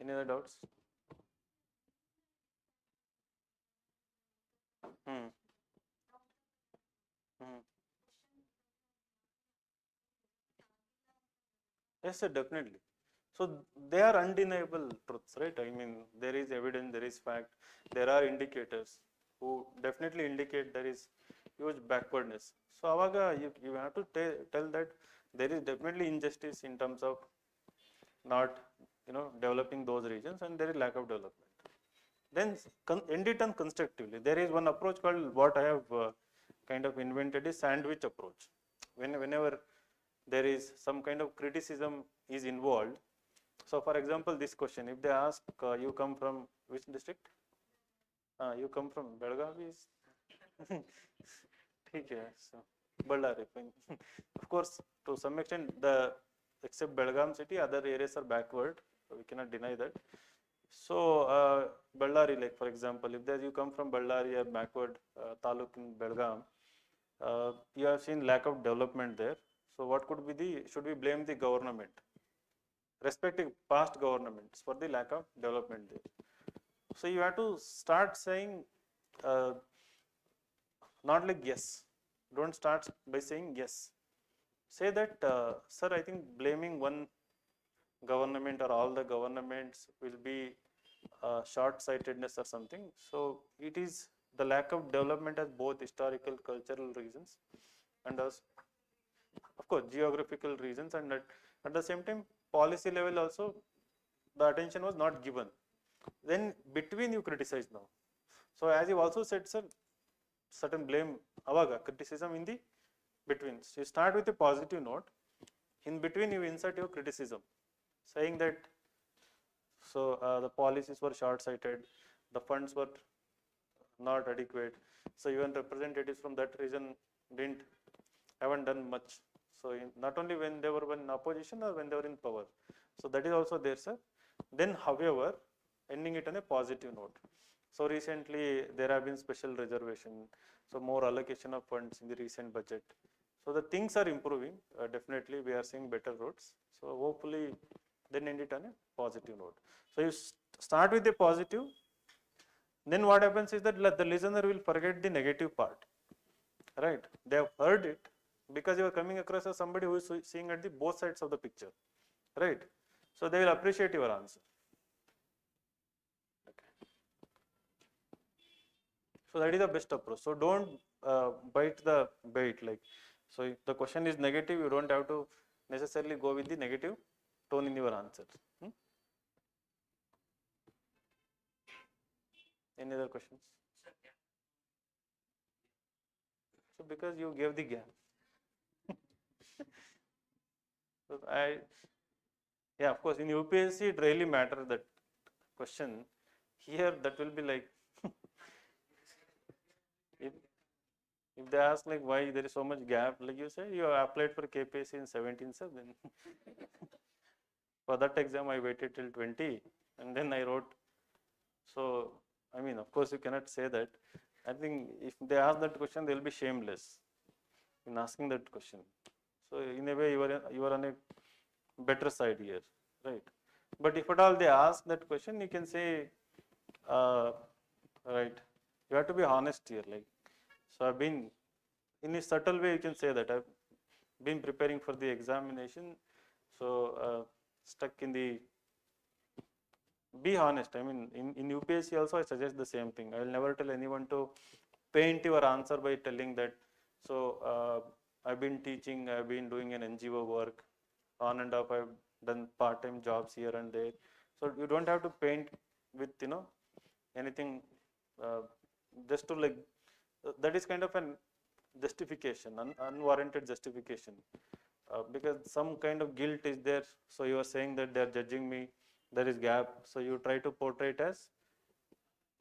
Any other doubts? Hmm. Hmm. Yes, sir, definitely. So they are undeniable truths, right? I mean, there is evidence, there is fact, there are indicators who definitely indicate there is huge backwardness. So Avaga, you have to tell that there is definitely injustice in terms of not developing those regions, and there is lack of development. Then end it on constructively. There is one approach called what I have kind of invented is sandwich approach. Whenever there is some kind of criticism is involved. So for example, this question, if they ask you come from which district? You come from Belgavi? Okay, so Ballari, fine. Of course, to some extent, except Belgaum city, other areas are backward. So we cannot deny that. So Ballari, like for example, if there you come from Ballari or backward taluk in Belgaum, you have seen lack of development there. So what could be should we blame the government, respecting past governments for the lack of development there? So you have to start saying, uh, not like yes. Don't start by saying yes. Say that, sir, I think blaming one government or all the governments will be short-sightedness or something. So it is the lack of development as both historical, cultural reasons, and as of course geographical reasons, and at the same time policy level also the attention was not given. Then between you criticize now. So as you also said, sir, certain blame avaga criticism in the between. So you start with a positive note. In between you insert your criticism, saying that so the policies were short-sighted, the funds were not adequate. So even representatives from that region haven't done much. So not only when they were in opposition or when they were in power. So that is also there, sir. Then, however, ending it on a positive note. So recently there have been special reservation, so more allocation of funds in the recent budget. So the things are improving. Definitely, we are seeing better roads. So hopefully, then end it on a positive note. So you start with the positive. Then what happens is that the listener will forget the negative part, right? They have heard it because you are coming across as somebody who is seeing at the both sides of the picture, right? So they will appreciate your answer. Okay. So that is the best approach. So don't bite the bait. Like, so if the question is negative, you don't have to necessarily go with the negative tone in your answer. Any other questions? So because you gave the gap. So yeah, of course, in UPSC it really matters that question. Here that will be like, if they ask like why there is so much gap, like you said, you have applied for KPSC in 17, sir, then for that exam I waited till 20 and then I wrote. So, I mean, of course, you cannot say that. I think if they ask that question, they will be shameless in asking that question. So, in a way, you are on a better side here, right? But if at all they ask that question, you can say, right, you have to be honest here. Like, so I've been, in a subtle way, you can say that I've been preparing for the examination. So, stuck in the, be honest. I mean, in UPSC also, I suggest the same thing. I will never tell anyone to paint your answer by telling that, so I've been teaching, I've been doing an NGO work, on and off, I've done part-time jobs here and there. So you don't have to paint with, anything just to like, that is kind of an justification, unwarranted justification. Because some kind of guilt is there. So you are saying that they are judging me, there is gap. So you try to portray it as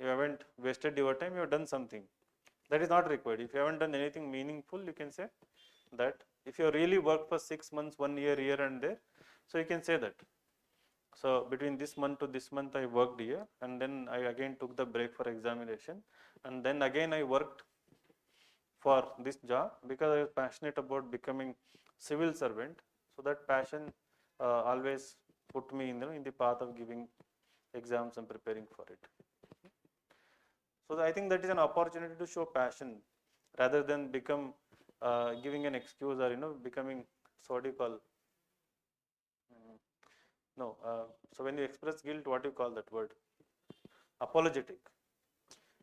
you haven't wasted your time, you have done something. That is not required. If you haven't done anything meaningful, you can say that. If you really worked for 6 months, 1 year, here and there, so you can say that. So between this month to this month, I worked here, and then I again took the break for examination, and then again I worked for this job because I was passionate about becoming civil servant. So that passion always put me in the path of giving exams and preparing for it. So I think that is an opportunity to show passion rather than become giving an excuse or becoming, so what do you call? No. So when you express guilt, what do you call that word? Apologetic.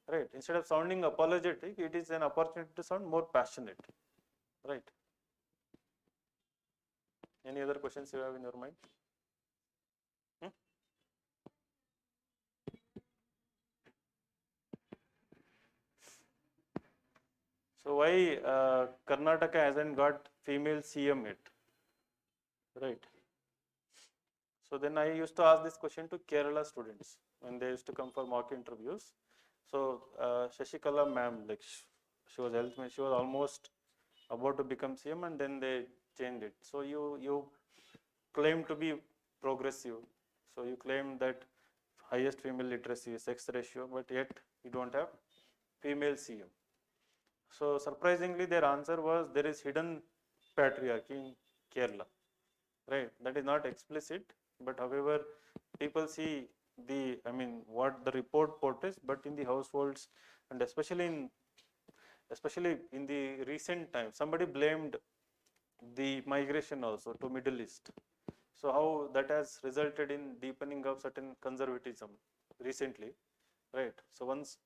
Right. Instead of sounding apologetic, it is an opportunity to sound more passionate. Right. Any other questions you have in your mind? So why Karnataka hasn't got female CM yet? Right. So then I used to ask this question to Kerala students when they used to come for mock interviews. So Shashikala ma'am, like she was she was almost about to become CM, and then they changed it. So you claim to be progressive. So you claim that highest female literacy, sex ratio, but yet you don't have female CM. So surprisingly, their answer was there is hidden patriarchy in Kerala. Right, that is not explicit, but however, people see what the report portrays, but in the households, and especially in the recent times, somebody blamed the migration also to Middle East. So how that has resulted in deepening of certain conservatism recently, right? So once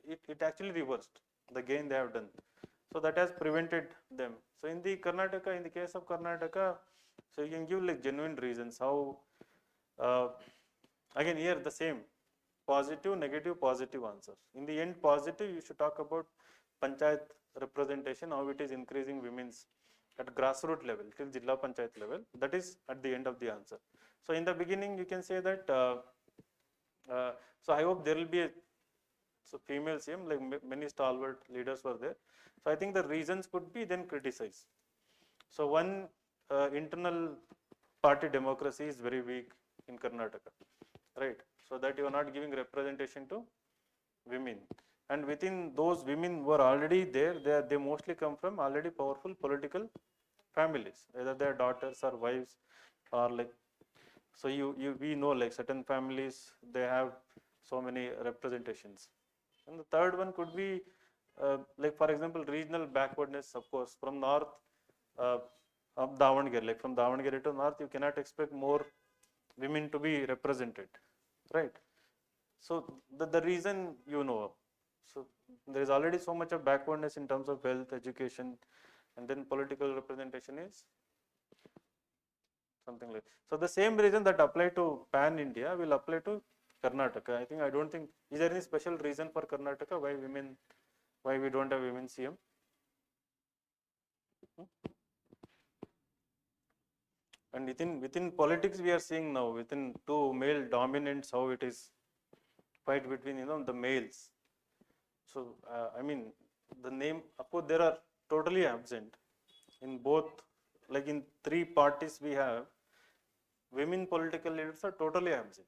it actually reversed the gain they have done. So that has prevented them. So in the case of Karnataka, so you can give like genuine reasons how, again here the same, positive, negative, positive answers. In the end, positive, you should talk about panchayat representation, how it is increasing women's at grassroots level till Jilla Panchayat level. That is at the end of the answer. So in the beginning, you can say that. So I hope there will be a female CM, like many stalwart leaders were there. So I think the reasons could be then criticized. So one, internal party democracy is very weak in Karnataka, right? So that you are not giving representation to women, and within those women who are already there, they mostly come from already powerful political families, whether they are daughters or wives, or like, so we know like certain families they have so many representations. And the third one could be like, for example, regional backwardness. Of course, from north of Davangere, like from Davangere to north, you cannot expect more women to be represented, right? So the reason you know, so there is already so much of backwardness in terms of health, education, and then political representation is something like. So the same reason that apply to pan India will apply to Karnataka. I don't think, is there any special reason for Karnataka why women, why we don't have women CM? And within politics we are seeing now, within two male dominants, how it is fight between the males. So the name, of course there are totally absent in both, like in three parties we have, women political leaders are totally absent.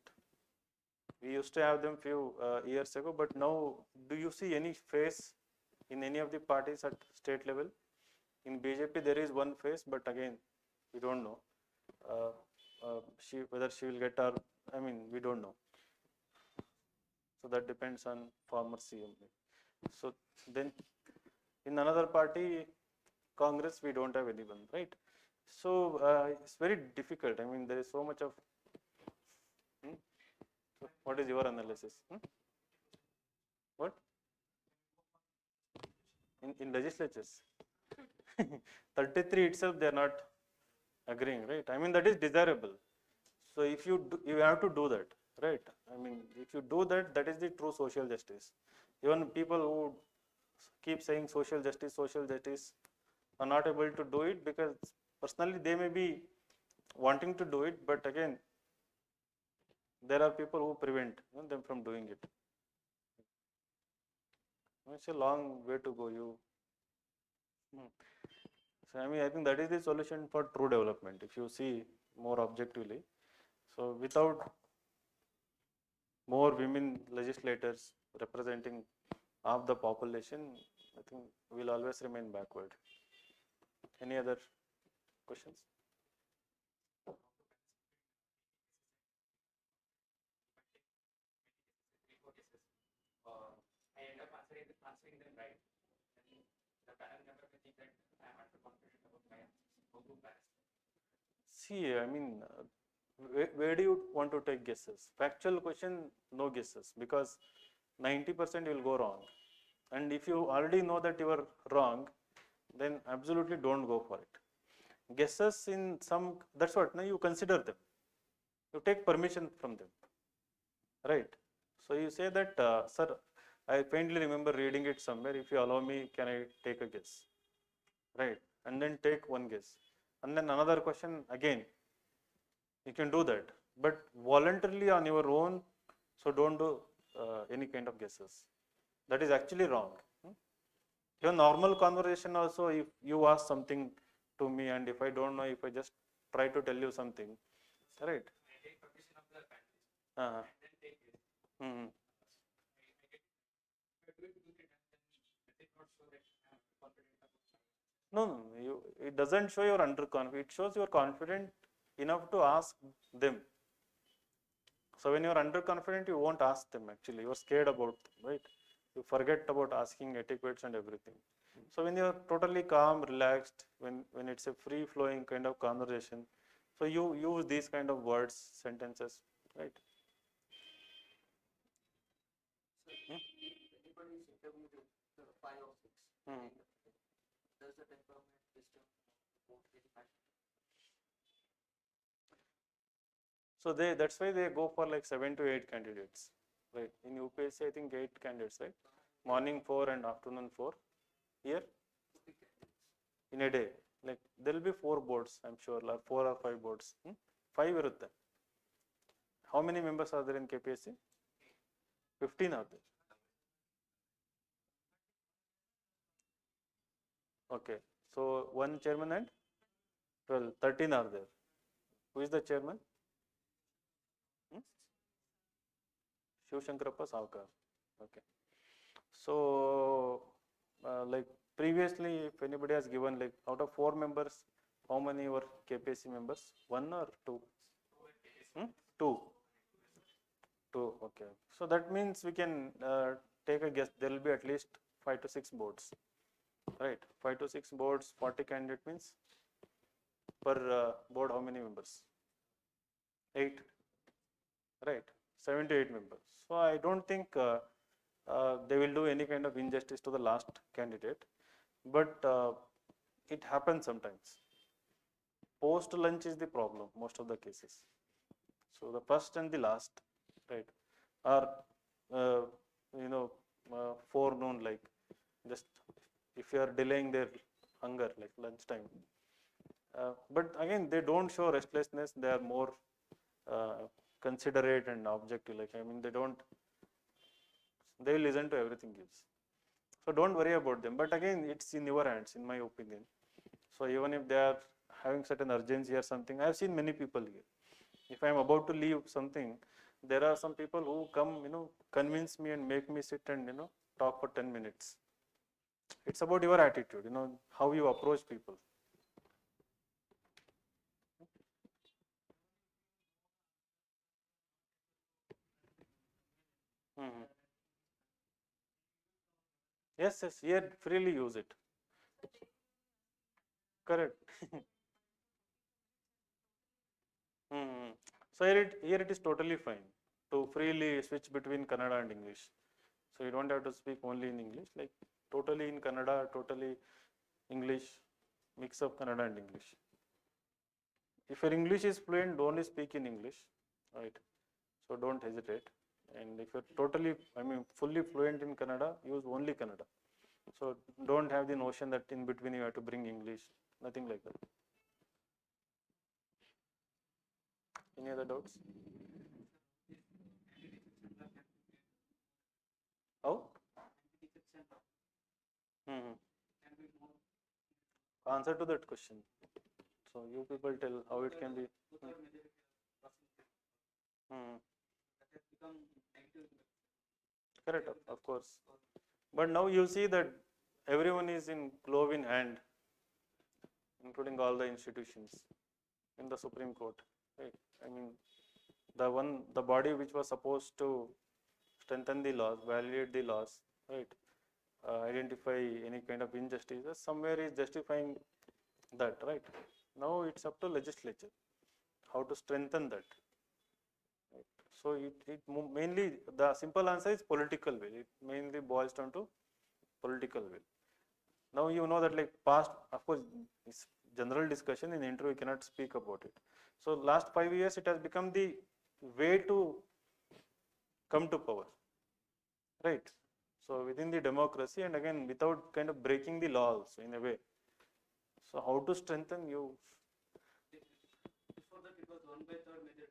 We used to have them few years ago, but now do you see any face in any of the parties at state level? In BJP there is one face, but again we don't know whether she will get, or we don't know. So that depends on former CM. So then in another party, Congress, we don't have anyone, right? So it's very difficult. There is so much of. So what is your analysis? What? In legislatures, 33 itself they are not agreeing, right? That is desirable. So if you do, you have to do that, right? If you do that, that is the true social justice. Even people who keep saying social justice are not able to do it because personally they may be wanting to do it, but again there are people who prevent them from doing it. It's a long way to go. So I think that is the solution for true development. If you see more objectively, so without more women legislators representing half the population, I think we'll always remain backward. Any other questions? I end up answering them right. And the panel member may think that I am underconfident about my answers. How to balance? See, where do you want to take guesses? Factual question, no guesses, because 90% will go wrong. And if you already know that you are wrong, then absolutely don't go for it. Guesses in some, that's what, now you consider them. You take permission from them, right? So you say that, sir, I faintly remember reading it somewhere. If you allow me, can I take a guess? Right? And then take one guess. And then another question again. You can do that. But voluntarily on your own, so don't do any kind of guesses. That is actually wrong. Your normal conversation also, if you ask something to me and if I don't know, if I just try to tell you something, right? I take permission of the panelist Uh, and then take it. mm-hmm. I get if I do it and then it did not show that I am confident about something. No, it doesn't show you're underconfident. It shows you're confident enough to ask them. So when you're underconfident, you won't ask them actually. You're scared about them, right? You forget about asking etiquettes and everything. So when you're totally calm, relaxed, when it's a free-flowing kind of conversation, so you use these kind of words, sentences, right? So anybody is interviewed with 5 or 6. Does the temperament system vote very much? So that's why they go for like 7 to 8 candidates, right? In UPSC, I think 8 candidates, right? Morning 4 and afternoon 4. Here, in a day, like there will be 4 boards, I'm sure, like 4 or 5 boards. 5 irutte. How many members are there in KPSC? 15 are there. Okay, so one chairman and 12, 13 are there. Who is the chairman? Shiv Shankarappa Savkar. Okay. So, like previously, if anybody has given, like out of 4 members, how many were KPSC members? 1 or 2? 2. 2. Okay. So that means we can take a guess. There will be at least 5 to 6 boards, right? 5 to 6 boards, 40 candidate means per board how many members? 8. right? 78 members. So I don't think they will do any kind of injustice to the last candidate, but it happens sometimes. Post lunch is the problem most of the cases. So the first and the last, right, are uh, you know forenoon, like just if you are delaying their hunger like lunchtime. But again, they don't show restlessness. They are more considerate and objective. Like I mean, they will listen to everything gives. So don't worry about them. But again, it's in your hands, in my opinion. So even if they are having certain urgency or something, I have seen many people here. If I am about to leave something, there are some people who come, convince me and make me sit and talk for 10 minutes. It's about your attitude, how you approach people. Mhm. Yes, yes, here freely use it. Correct. Mhm. So here it is totally fine to freely switch between Kannada and English. So you don't have to speak only in English, like totally in Kannada, totally English, mix of Kannada and English. If your English is fluent, only speak in English, right? So don't hesitate. And if you're totally, fully fluent in Kannada, use only Kannada. So don't have the notion that in between you have to bring English, nothing like that. Any other doubts? How? Hmm. Answer to that question. So you people tell how it can be. Hmm. Correct, of course. But now you see that everyone is in glove in hand, including all the institutions in the Supreme Court. Right? I mean, the body which was supposed to strengthen the laws, validate the laws, right? Identify any kind of injustices, somewhere is justifying that, right? Now it's up to legislature how to strengthen that. Right? So mainly the simple answer is political will. It mainly boils down to political will. Now you know that like past, of course, it's general discussion in interview, you cannot speak about it. So last 5 years, it has become the way to come to power, right? So within the democracy, and again without kind of breaking the laws in a way. So how to strengthen you? Before that, it was 1/3 majority.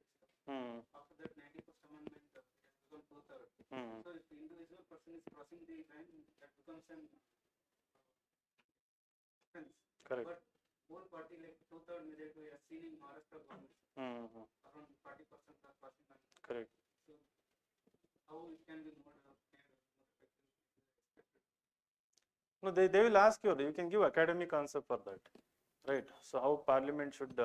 Hmm. After that, 91st Amendment has become 2/3. Hmm. So if the individual person is crossing the line, that becomes an offense. Correct. But whole party, like 2/3 majority, we have seen in Maharashtra government, Hmm. around 40% are crossing line. Correct. So how it can be more effective? No, they will ask you can give academic answer for that, right? So how parliament should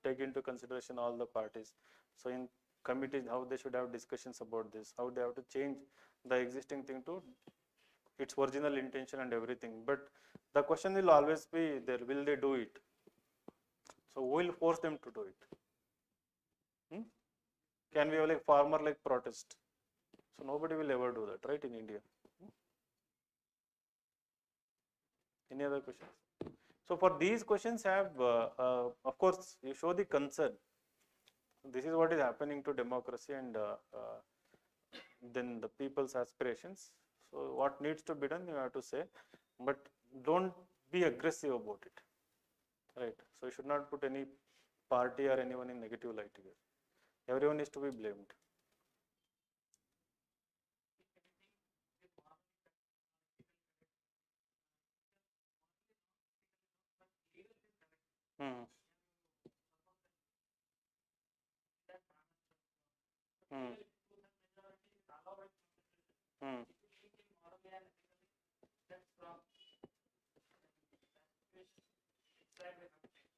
take into consideration all the parties. So in committees, how they should have discussions about this, how they have to change the existing thing to its original intention and everything. But the question will always be there, will they do it? So who will force them to do it? Hmm? Can we have like farmer like protest? So nobody will ever do that, right, in India. Any other questions? So for these questions of course, you show the concern. This is what is happening to democracy and then the people's aspirations. So what needs to be done, you have to say, but don't be aggressive about it, right? So you should not put any party or anyone in negative light here. Everyone is to be blamed. Hmm. Hmm. Hmm.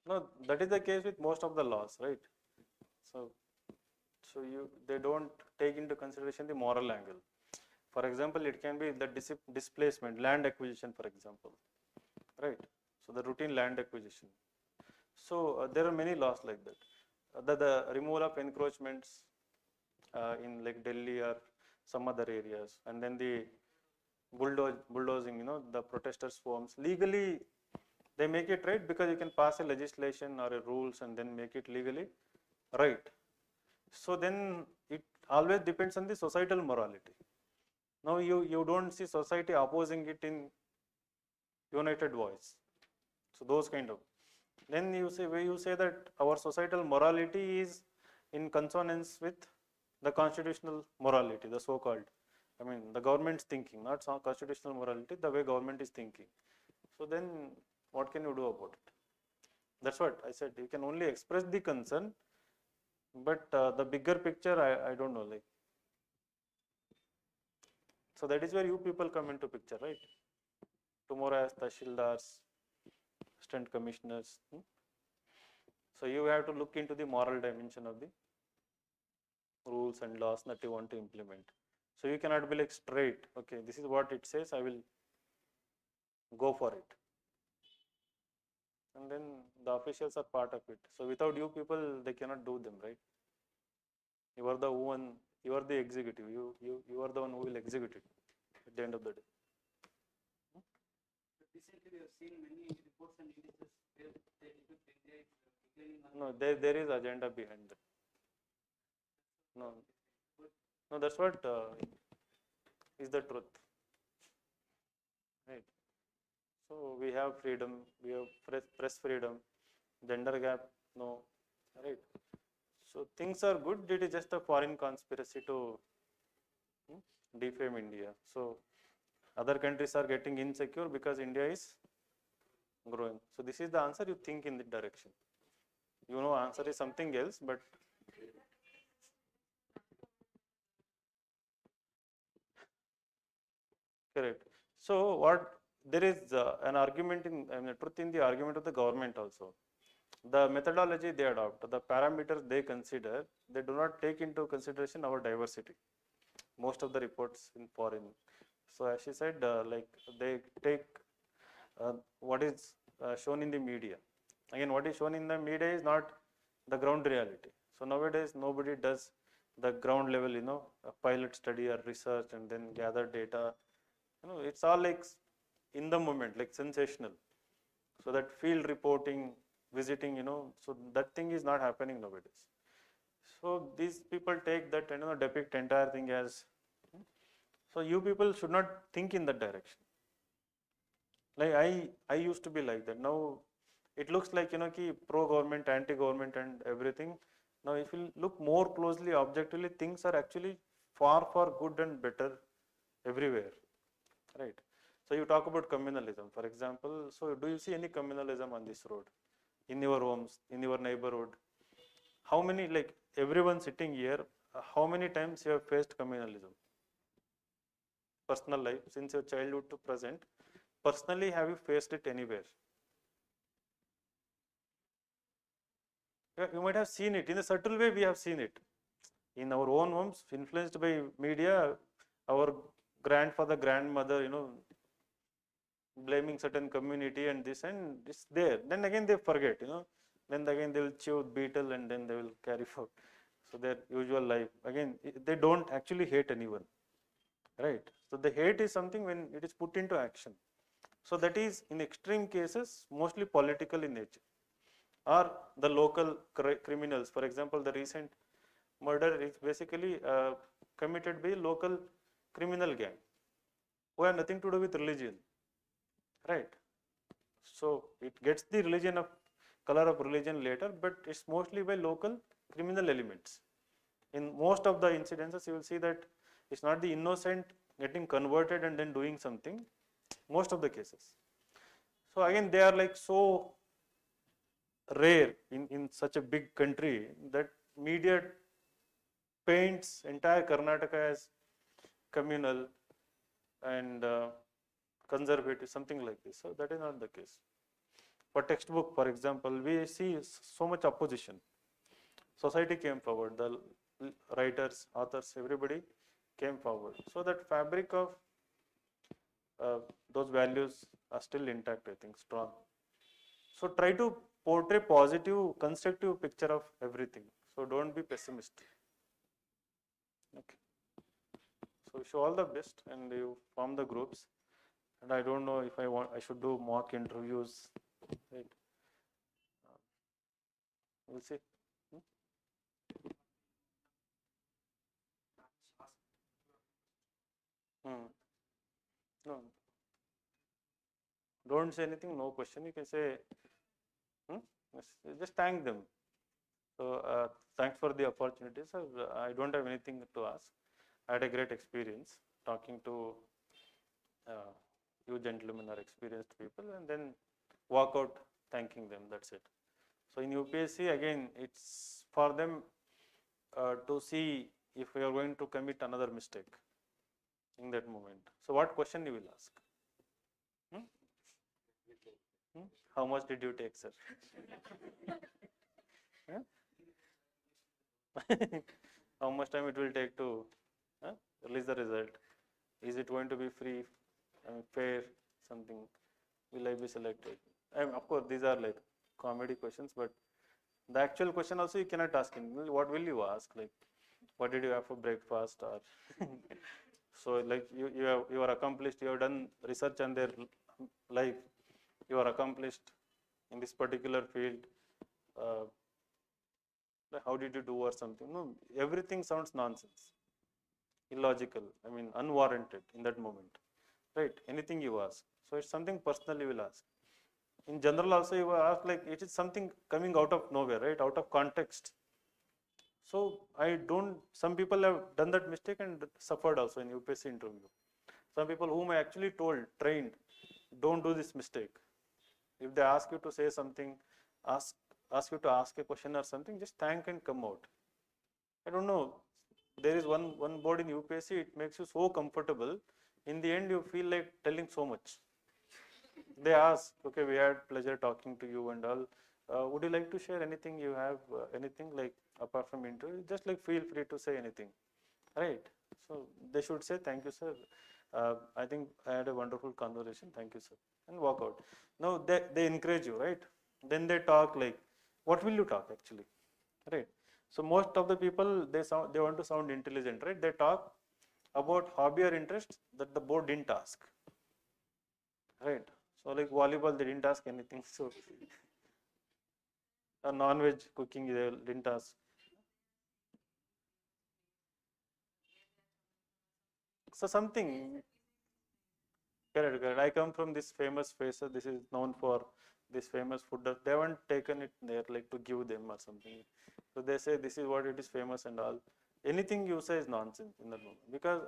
No, that is the case with most of the laws, right? So, they don't take into consideration the moral angle. For example, it can be the displacement, land acquisition, for example, right? So the routine land acquisition. So there are many laws like that. The removal of encroachments, in like Delhi or some other areas, and then the bulldozing, the protesters forms. Legally, they make it right because you can pass a legislation or a rules and then make it legally right. So then it always depends on the societal morality. Now you don't see society opposing it in united voice. So those kind of, then you say, where you say that our societal morality is in consonance with the constitutional morality, the so-called, I mean the government's thinking, not some constitutional morality, the way government is thinking. So then what can you do about it? That's what I said, you can only express the concern, but the bigger picture I don't know, like. So that is where you people come into picture, right? Tomorrow as Tahsildars, assistant commissioners. So you have to look into the moral dimension of the rules and laws that you want to implement. So you cannot be like straight, okay, this is what it says, I will go for it. And then the officials are part of it. So without you people, they cannot do them, right? You are the one, you are the executive, you are the one who will execute it at the end of the day. Recently, we have seen many reports and indices where they depict India is declining on. No, there is agenda behind that. No, no, that's what is the truth, right? So we have freedom, we have press freedom, gender gap, no, right? So things are good. It is just a foreign conspiracy to defame India. So other countries are getting insecure because India is growing. So this is the answer. You think in that direction. You know, answer is something else, but correct. So what there is an argument in, I mean, truth in the argument of the government also. The methodology they adopt, the parameters they consider, they do not take into consideration our diversity. Most of the reports in foreign. So as she said, like they take what is shown in the media. Again, what is shown in the media is not the ground reality. So nowadays nobody does the ground level, a pilot study or research and then gather data. It's all like in the moment, like sensational. So that field reporting, visiting, so that thing is not happening nowadays. So these people take that and depict entire thing as. So you people should not think in that direction. Like I used to be like that. Now it looks like ki pro-government, anti-government and everything. Now if you look more closely, objectively, things are actually far good and better everywhere, right? So you talk about communalism, for example. So do you see any communalism on this road, in your homes, in your neighborhood? How many, like everyone sitting here, how many times you have faced communalism? Personal life, since your childhood to present, personally have you faced it anywhere? You might have seen it in a subtle way. We have seen it in our own homes, influenced by media. Our grandfather, grandmother, blaming certain community and this and this there. Then again they forget, Then again they will chew beetle and then they will carry forward. So their usual life. Again, they don't actually hate anyone, right? So the hate is something when it is put into action. So that is in extreme cases mostly political in nature, or the local criminals. For example, the recent murder is basically committed by local criminal gang who have nothing to do with religion, right? So it gets the religion of color of religion later, but it's mostly by local criminal elements. In most of the incidences, you will see that it's not the innocent getting converted and then doing something. Most of the cases. So again, they are like so rare in such a big country that media paints entire Karnataka as communal and conservative, something like this. So that is not the case. For textbook, for example, we see so much opposition. Society came forward, the writers, authors, everybody came forward. So that fabric of those values are still intact, I think, strong. So try to portray positive, constructive picture of everything. So don't be pessimistic. Okay. So wish you all the best, and you form the groups. And I don't know if I should do mock interviews. Right. We'll see. Hmm? Hmm. No, don't say anything. No question. You can say, hmm? Yes, just thank them. So thanks for the opportunity, sir. I don't have anything to ask. I had a great experience talking to uh, you gentlemen are experienced people, and then walk out thanking them. That's it. So in UPSC again, it's for them to see if we are going to commit another mistake in that moment. So what question you will ask? Hmm? Hmm? How much did you take, sir? Huh? How much time it will take to release the result? Is it going to be free, fair, something? Will I be selected? Of course, these are like comedy questions, but the actual question also you cannot ask him. What will you ask? Like, what did you have for breakfast? Or so like you are accomplished. You have done research on their life. You are accomplished in this particular field. Uh, how did you do or something? No, everything sounds nonsense, illogical. I mean, unwarranted in that moment, right? Anything you ask. So it's something personal you will ask. In general, also you will ask like it is something coming out of nowhere, right? Out of context. So I don't. Some people have done that mistake and suffered also in UPSC interview. Some people whom I actually told, trained, don't do this mistake. If they ask you to say something, ask ask you to ask a question or something, just thank and come out. I don't know. There is one board in UPSC. It makes you so comfortable. In the end, you feel like telling so much. They ask, okay, we had pleasure talking to you and all. Would you like to share anything you have, anything like apart from interview? Just like feel free to say anything, right? So they should say thank you, sir. I think I had a wonderful conversation. Thank you, sir, and walk out. Now they encourage you, right? Then they talk like, what will you talk actually, right? So most of the people they want to sound intelligent, right? They talk about hobby or interest that the board didn't ask, right? So like volleyball, they didn't ask anything. So non-veg cooking, they didn't ask. So something, correct, correct. I come from this famous place. So this is known for this famous food. They haven't taken it there like to give them or something. So they say this is what it is famous and all. Anything you say is nonsense in that moment because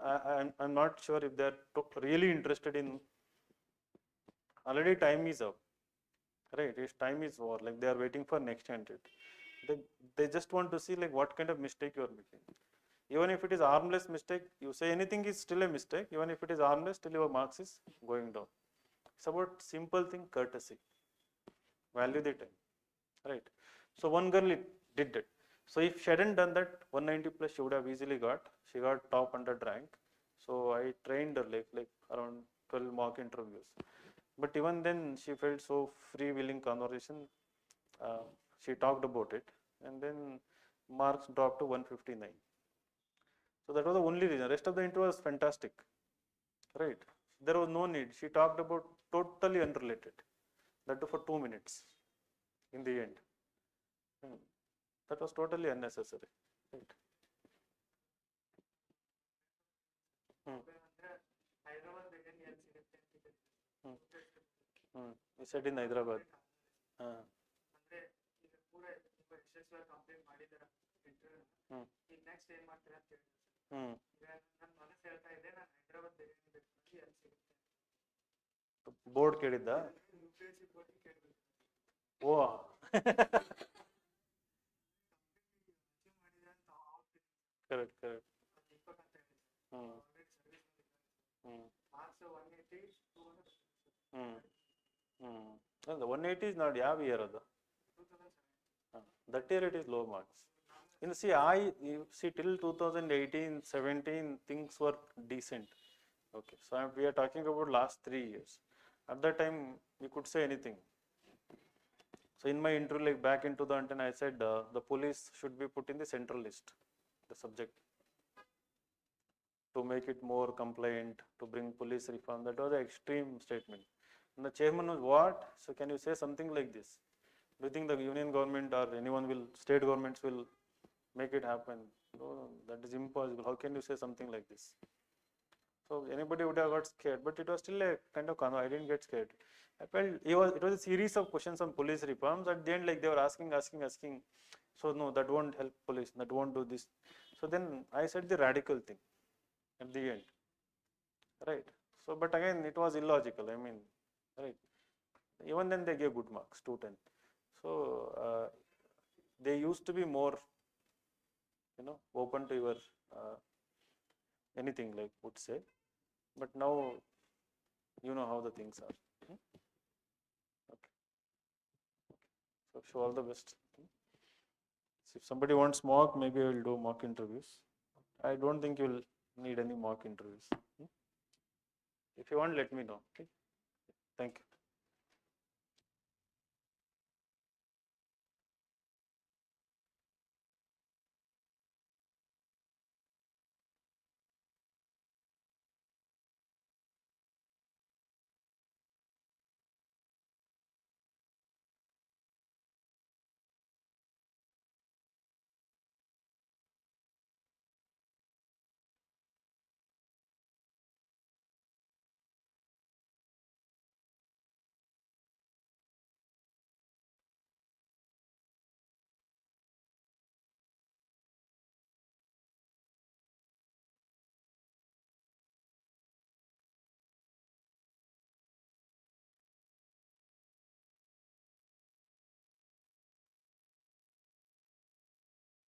I'm not sure if they're really interested in. Already time is up, right? It's time is over. Like they are waiting for next candidate. They they just want to see like what kind of mistake you are making. Even if it is harmless mistake, you say anything is still a mistake. Even if it is harmless, still your marks is going down. It's about simple thing, courtesy. Value the time, right? So one girl did that. So if she hadn't done that, 190 plus she would have easily got. She got top 100 rank. So I trained her like around 12 mock interviews. But even then, she felt so free-willing conversation. Uh, she talked about it, and then marks dropped to 159. So that was the only reason. Rest of the interview was fantastic, right? There was no need. She talked about totally unrelated. That too for 2 minutes in the end. Hmm. That was totally unnecessary, right? Hmm. Hmm. Hmm. You said in Hyderabad. Uh, hmm. Hmm. Board ಕೇಳಿದ್ದ ಓ correct correct ಹ್ಞೂ ಹ್ಞೂ ಹ್ಞೂ ಹ್ಞೂ ಅಲ್ಲ 180 is not ಯಾವ year ಅದು that year it is low marks. You know, see, you see till 2018, 17, things were decent. Okay, so we are talking about last 3 years. At that time, we could say anything. So in my interview, like back into the antenna, I said the police should be put in the central list, the subject. to make it more compliant, to bring police reform. That was an extreme statement. And the chairman was, what? So can you say something like this? Do you think the union government or anyone will, state governments will make it happen? No, that is impossible. How can you say something like this? So anybody would have got scared, but it was still a kind of, I didn't get scared. I felt it was a series of questions on police reforms. At the end, like they were asking. So no, that won't help police, that won't do this. So then I said the radical thing at the end, right? So, but again, it was illogical. I mean, right? Even then, they gave good marks, 210. So they used to be more, open to your anything, like would say, but now you know how the things are. Okay. So wish you all the best. If somebody wants mock, maybe I will do mock interviews. I don't think you'll need any mock interviews. If you want, let me know. Okay. Thank you.